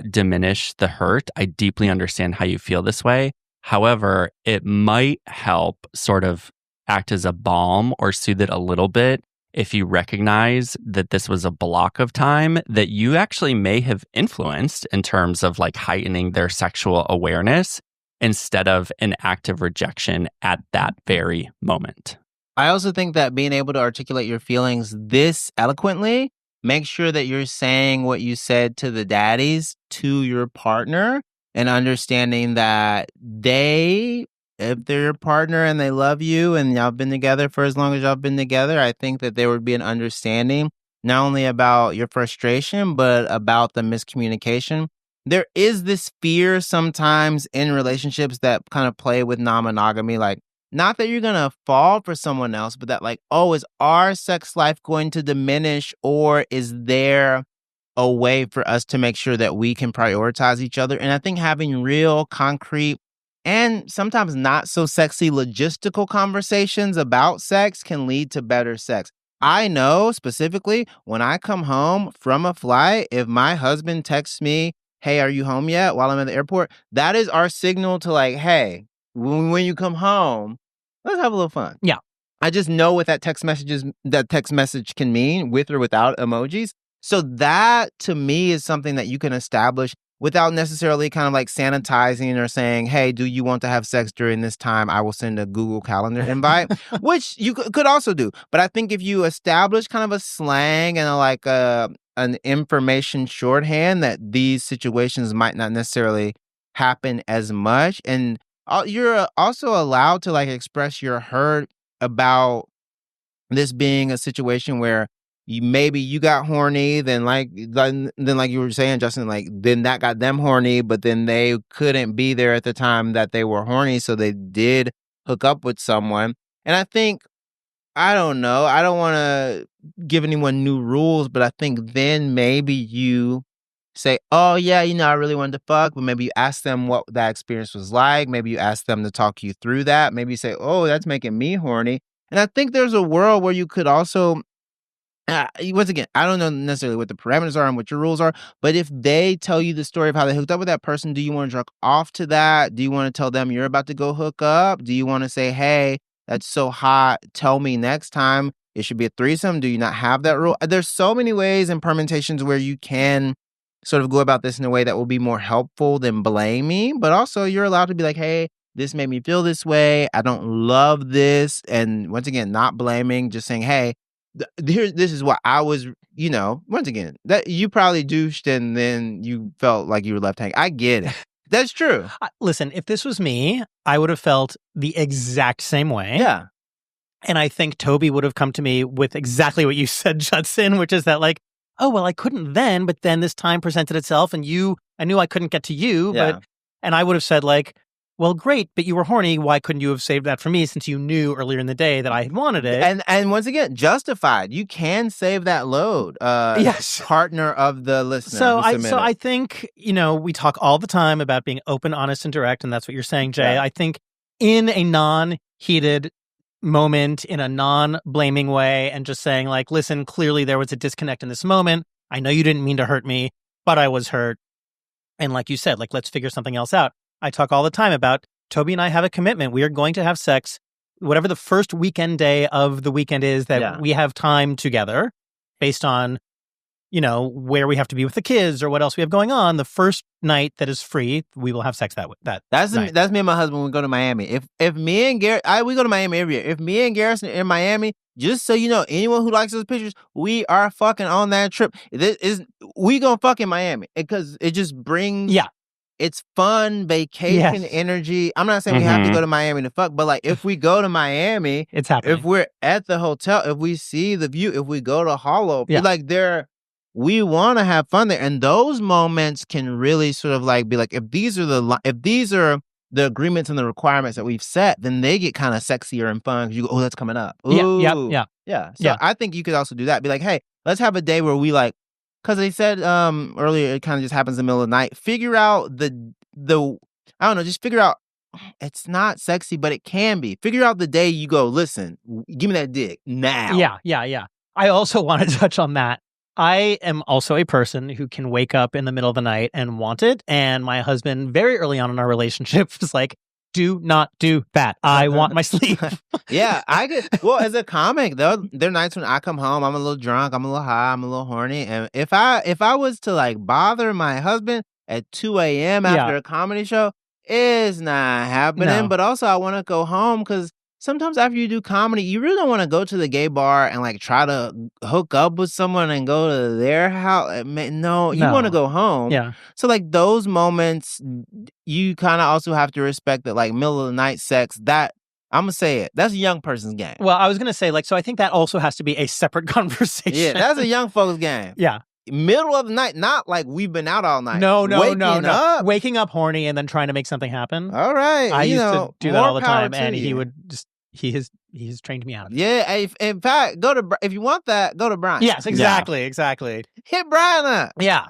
diminish the hurt. I deeply understand how you feel this way. However, it might help sort of act as a balm or soothe it a little bit if you recognize that this was a block of time that you actually may have influenced in terms of like heightening their sexual awareness, instead of an active rejection at that very moment. I also think that being able to articulate your feelings this eloquently, make sure that you're saying what you said to the daddies to your partner, and understanding that if they're your partner and they love you and y'all been together for as long as y'all been together, I think that there would be an understanding not only about your frustration, but about the miscommunication. There is this fear sometimes in relationships that kind of play with non-monogamy, like not that you're going to fall for someone else, but that like, oh, is our sex life going to diminish, or is there a way for us to make sure that we can prioritize each other? And I think having real, concrete, and sometimes not so sexy logistical conversations about sex can lead to better sex. I know specifically when I come home from a flight, if my husband texts me, hey, are you home yet? While I'm at the airport, that is our signal to like, hey, when you come home, let's have a little fun. Yeah. I just know what that text message can mean with or without emojis. So that to me is something that you can establish without necessarily kind of like sanitizing or saying, hey, do you want to have sex during this time? I will send a Google Calendar invite, which you could also do. But I think if you establish kind of a slang and an information shorthand, that these situations might not necessarily happen as much. And you're also allowed to like express your hurt about this being a situation where maybe you got horny, then like you were saying, Justin, like then that got them horny, but then they couldn't be there at the time that they were horny, so they did hook up with someone. And I think, I don't know, I don't want to give anyone new rules, but I think then maybe you say, oh yeah, I really wanted to fuck, but maybe you ask them what that experience was like. Maybe you ask them to talk you through that. Maybe you say, oh, that's making me horny. And I think there's a world where you could also, once again, I don't know necessarily what the parameters are and what your rules are, but if they tell you the story of how they hooked up with that person, do you want to jerk off to that? Do you want to tell them you're about to go hook up? Do you want to say, hey, that's so hot, tell me next time it should be a threesome? Do you not have that rule? There's so many ways and permutations where you can sort of go about this in a way that will be more helpful than blaming, but also you're allowed to be like, hey, this made me feel this way. I don't love this. And once again, not blaming, just saying, hey, this is what I was, once again, that you probably douched and then you felt like you were left hanging. I get it. That's true. Listen, if this was me, I would have felt the exact same way. Yeah. And I think Toby would have come to me with exactly what you said, Judson, which is that like, oh, well, I couldn't then, but then this time presented itself and I knew I couldn't get to you. Yeah. And I would have said like, well, great, but you were horny. Why couldn't you have saved that for me since you knew earlier in the day that I had wanted it? And once again, justified. You can save that load. Yes. Partner of the listener. So I think, we talk all the time about being open, honest, and direct, and that's what you're saying, Jay. Yeah. I think in a non-heated moment, in a non-blaming way, and just saying like, listen, clearly there was a disconnect in this moment. I know you didn't mean to hurt me, but I was hurt. And like you said, like, let's figure something else out. I talk all the time about Toby and I have a commitment. We are going to have sex, whatever the first weekend day of the weekend is that we have time together based on, where we have to be with the kids or what else we have going on. The first night that is free, we will have sex that That's night. That's me and my husband when we go to Miami. If me and Garrett, we go to Miami every year. If me and Garrison are in Miami, just so you know, anyone who likes those pictures, we are fucking on that trip. We gonna fuck in Miami because it just brings it's fun vacation energy. I'm not saying we have to go to Miami to fuck, but like if we go to Miami, it's happening. If we're at the hotel, if we see the view, if we go to Hollow, we want to have fun there, and those moments can really sort of like be like, if these are the agreements and the requirements that we've set, then they get kind of sexier and fun because you go, oh, that's coming up. Ooh. Yeah. So I think you could also do that. Be like, hey, let's have a day where we like. Because they said earlier, it kind of just happens in the middle of the night. Figure out the I don't know, just figure out, it's not sexy, but it can be. Figure out the day you go, listen, give me that dick now. Yeah. I also want to touch on that. I am also a person who can wake up in the middle of the night and want it. And my husband, very early on in our relationship, was like, do not do that. I want my sleep. Yeah, I get. Well, as a comic, there are nights when I come home, I'm a little drunk, I'm a little high, I'm a little horny, and if I was to like bother my husband at 2 a.m. after a comedy show, it's not happening. No. But also, I want to go home because sometimes after you do comedy, you really don't want to go to the gay bar and like try to hook up with someone and go to their house. No, you want to go home. Yeah. So like those moments, you kind of also have to respect that like middle of the night sex, that I'm going to say it, that's a young person's game. Well, I was going to say so I think that also has to be a separate conversation. Yeah, that's a young folks game. Yeah. Middle of the night, not like we've been out all night. No. Up. Waking up horny and then trying to make something happen. All right. I used to do that all the time, and he would just, he has trained me out of it. Yeah, in fact, if you want that, go to Brian. Yes, exactly. Hit Brian up. Yeah.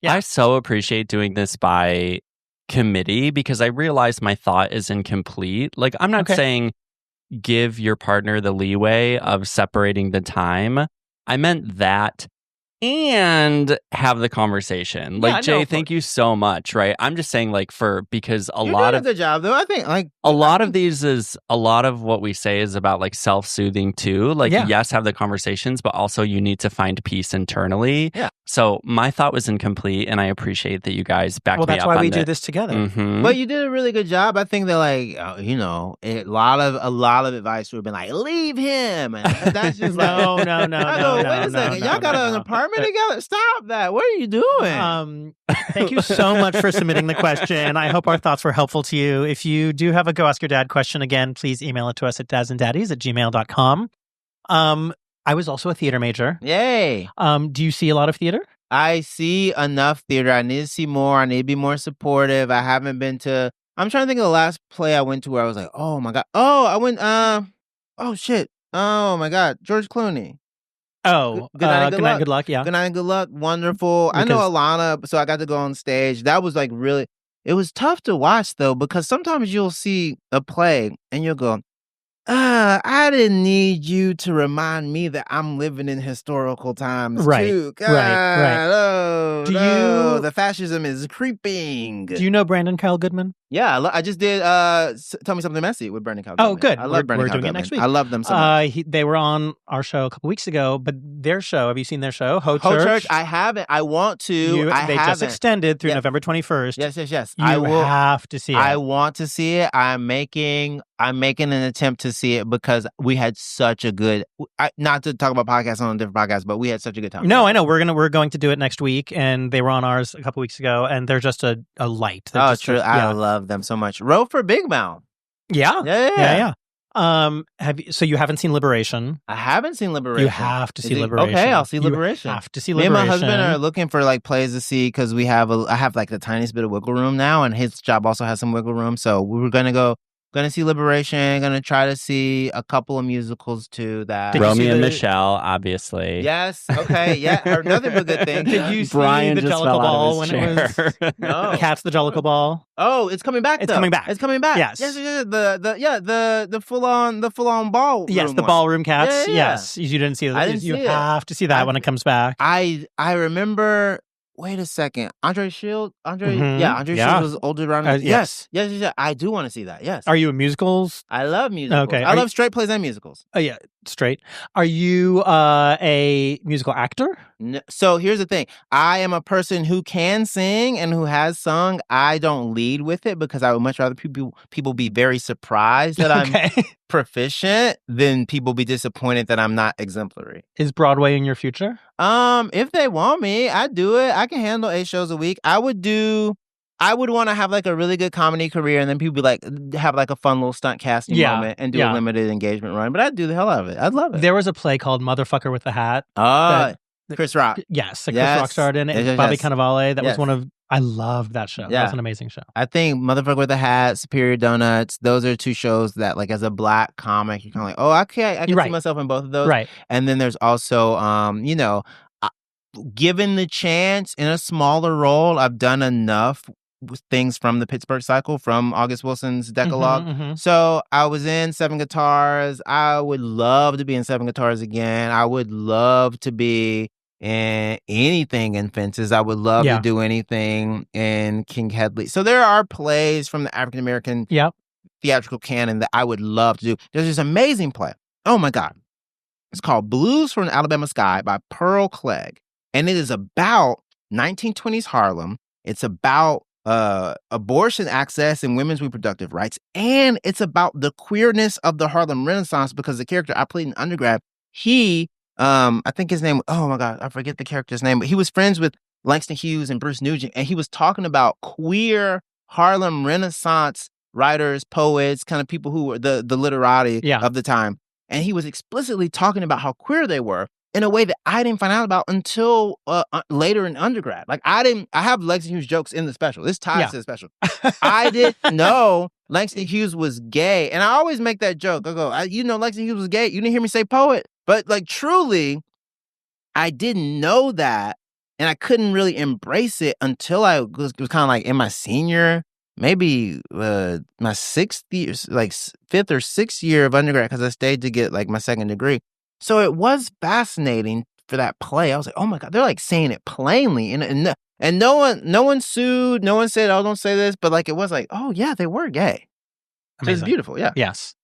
I so appreciate doing this by committee because I realize my thought is incomplete. Like, I'm not saying give your partner the leeway of separating the time. I meant that and have the conversation. Like, Jay, thank you so much, right? I'm just saying, like, because a lot of the job, though. I think, like, a lot of these is a lot of what we say is about like self-soothing too. Like, yes, have the conversations, but also you need to find peace internally. Yeah. So my thought was incomplete, and I appreciate that you guys backed me up. Well, that's why we do this together. Mm-hmm. But you did a really good job. I think that, like, a lot of advice would have been like, leave him. And that's just like, no. I go, wait a second, y'all got an apartment together? Stop that! What are you doing? Thank you so much for submitting the question. I hope our thoughts were helpful to you. If you do have a Go Ask Your Dad question, again, please email it to us at dadsanddaddies@gmail.com. I was also a theater major. Yay. Do you see a lot of theater? I see enough theater. I need to see more. I need to be more supportive. I haven't been to. I'm trying to think of the last play I went to where I was like, oh my God. Oh, I went. Oh shit. Oh my God. George Clooney. Oh, Good night and good luck. Good luck. Yeah. Good night and good luck. Wonderful. I know Alana, so I got to go on stage. That was like really. It was tough to watch though, because sometimes you'll see a play and you'll go, I didn't need you to remind me that I'm living in historical times too. God, Right. Oh, the fascism is creeping. Do you know Brandon Kyle Goodman? Yeah, I just did Tell Me Something Messy with Brandon Kyle Goodman. Oh, good. I love Brandon Kyle We're doing Goodman. it next week. I love them so much. They were on our show a couple weeks ago, but their show, have you seen their show? HEAUX Church, I haven't. I want to. They just extended through November 21st. Yes. You have to see it. I want to see it. I'm making an attempt to see it because we had such a good, not to talk about podcasts on a different podcast, but we had such a good time. No, I know. We're going to do it next week, and they were on ours a couple weeks ago, and they're just a light. They're true. I love them so much. Row for Big Mouth. Yeah. So you haven't seen Liberation? I haven't seen Liberation. You have to see Liberation. Okay, I'll see Liberation. You have to see Liberation. Me and my husband are looking for like plays to see because I have like the tiniest bit of wiggle room now, and his job also has some wiggle room. So we were gonna see Liberation. Gonna try to see a couple of musicals too. That Romeo and Michelle, obviously. Yes. Okay. Yeah. Another good thing. Did you see Brian the just Jellicle fell out Ball of when his chair. it was No. Cats the Jellicle Ball? Oh, it's coming back. It's coming back. Yes. The full on ball. Yes, the ballroom Cats. Yeah. Yes, you didn't see that. I didn't you see it. have to see that when it comes back. I remember. Wait a second, Andre Shields. Andre Shields was older around. Yes. I do want to see that. Yes. Are you a musicals? I love musicals. Okay. I love straight plays and musicals. Oh yeah, straight. Are you a musical actor? No, so here's the thing. I am a person who can sing and who has sung. I don't lead with it because I would much rather people be very surprised that I'm proficient than people be disappointed that I'm not exemplary. Is Broadway in your future? If they want me, I'd do it. I can handle 8 shows a week. I would want to have like a really good comedy career and then people be like, have like a fun little stunt casting moment and do a limited engagement run. But I'd do the hell out of it. I'd love it. There was a play called Motherfucker with the Hat. Chris Rock. Yes, Chris Rock starred in it. Yes. Bobby Cannavale. That was one of. I loved that show. Yeah. That was an amazing show. I think Motherfucker with a Hat, Superior Donuts, those are 2 shows that, like, as a Black comic, you're kind of like, oh, I can see myself in both of those. Right. And then there's also, given the chance in a smaller role, I've done enough things from the Pittsburgh Cycle, from August Wilson's Decalogue. So I was in 7 Guitars. I would love to be in 7 Guitars again. I would love to be in anything in Fences. I would love to do anything in King Hedley. So there are plays from the African American theatrical canon that I would love to do. There's this amazing play. Oh my God. It's called Blues from the Alabama Sky by Pearl Clegg. And it is about 1920s Harlem. It's about abortion access and women's reproductive rights. And it's about the queerness of the Harlem Renaissance because the character I played in undergrad, he, I think his name, oh my God, I forget the character's name, but he was friends with Langston Hughes and Bruce Nugent. And he was talking about queer Harlem Renaissance writers, poets, kind of people who were the literati of the time. And he was explicitly talking about how queer they were in a way that I didn't find out about until later in undergrad. Like I have Langston Hughes jokes in the special. This ties to the special. I didn't know Langston Hughes was gay. And I always make that joke. I go, Langston Hughes was gay. You didn't hear me say poet. But like truly, I didn't know that. And I couldn't really embrace it until I was kind of like in my senior, maybe my 6th year, like 5th or 6th year of undergrad, because I stayed to get like my 2nd degree. So it was fascinating for that play. I was like, oh my God, they're like saying it plainly. And no one sued. No one said, oh, don't say this. But like, it was like, oh yeah, they were gay. So it's beautiful. Yeah. Yes.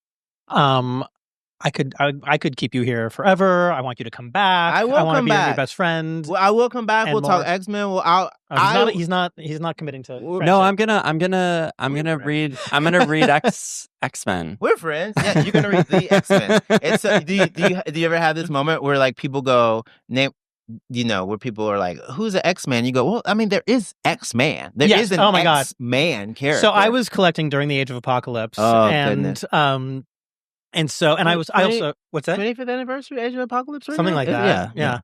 I could keep you here forever. I want you to come back. I want to be back. Your best friend. Well, I will come back. We'll talk X-Men. He's not committing to friendship. No, I'm gonna read X-Men. We're friends. Yeah, you're gonna read the X-Men. It's do you ever have this moment where like people go where people are like, who's an X-Man? You go, well, I mean, there is X-Man. There is an X-Man character. So I was collecting during the Age of Apocalypse. Oh, goodness. And so, and I also, what's that? 25th anniversary Age of Apocalypse? Right Something now? like that. Yeah.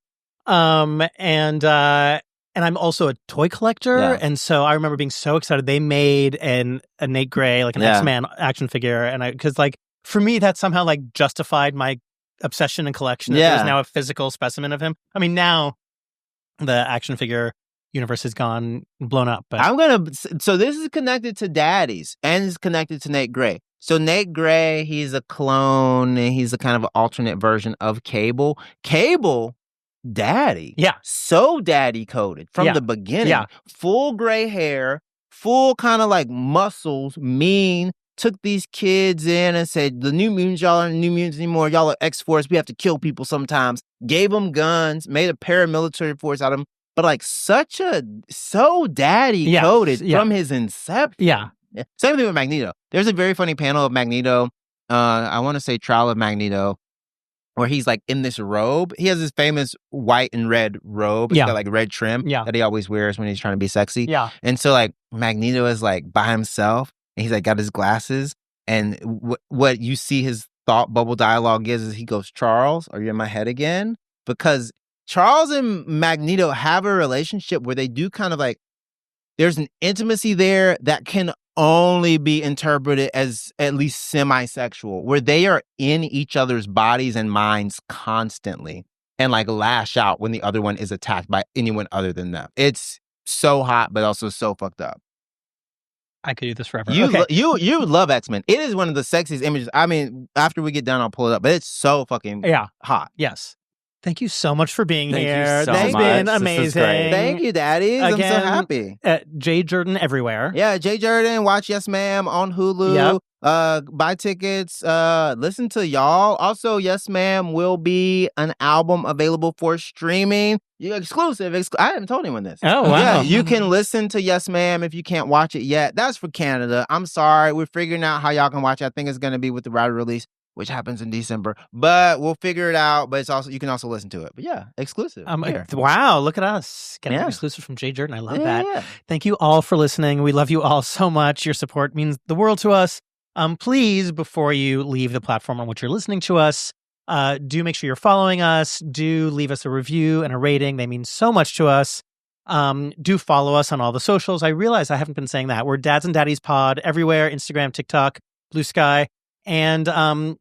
And I'm also a toy collector. Yeah. And so I remember being so excited. They made a Nate Gray, like an X-Man action figure. And because like, for me, that somehow like justified my obsession and collection. That there's now a physical specimen of him. I mean, now the action figure universe has blown up. But so this is connected to Daddies and it's connected to Nate Gray. So Nate Gray, he's a clone and he's a kind of alternate version of Cable. Cable, daddy. Yeah. So daddy coded from the beginning. Yeah. Full gray hair, full kind of like muscles, mean. Took these kids in and said, the New Mutants, y'all aren't New Mutants anymore. Y'all are X-Force. We have to kill people sometimes. Gave them guns, made a paramilitary force out of them. But like so daddy coded from his inception. Yeah. Same thing with Magneto. There's a very funny panel of Magneto. I want to say Trial of Magneto, where he's like in this robe. He has this famous white and red robe. He's got like red trim that he always wears when he's trying to be sexy. Yeah. And so like Magneto is like by himself and he's like got his glasses. And what you see his thought bubble dialogue is he goes, Charles, are you in my head again? Because Charles and Magneto have a relationship where they do kind of like, there's an intimacy there that can only be interpreted as at least semi-sexual, where they are in each other's bodies and minds constantly and like lash out when the other one is attacked by anyone other than them. It's so hot, but also so fucked up. I could do this forever. You love X-Men. It is one of the sexiest images. I mean, after we get done, I'll pull it up, but it's so fucking hot. Yes. Thank you so much for being Thank here. You so That's much. been amazing. Thank you, Daddies. Again, I'm so happy. Jay Jurden everywhere. Yeah, Jay Jurden. Watch Yes Ma'am on Hulu. Buy tickets. Listen to y'all. Also, Yes Ma'am will be an album available for streaming. Exclusive. I haven't told anyone this. Oh, wow. Yeah, you can listen to Yes Ma'am if you can't watch it yet. That's for Canada. I'm sorry. We're figuring out how y'all can watch it. I think it's going to be with the writer release, which happens in December, but we'll figure it out. But it's also, you can also listen to it. But yeah, exclusive. Wow, look at us getting exclusive from Jay Jurden. I love that. Yeah. Thank you all for listening. We love you all so much. Your support means the world to us. Please, before you leave the platform on which you're listening to us, do make sure you're following us. Do leave us a review and a rating. They mean so much to us. Do follow us on all the socials. I realize I haven't been saying that. We're Dads and Daddies Pod everywhere: Instagram, TikTok, Blue Sky. And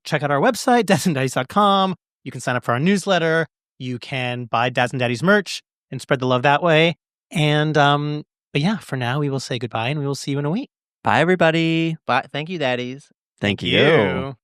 check out our website, dadsanddaddies.com. You can sign up for our newsletter. You can buy Dads and Daddies merch and spread the love that way. And but yeah, for now, we will say goodbye and we will see you in a week. Bye, everybody. Bye. Thank you, Daddies. Thank you.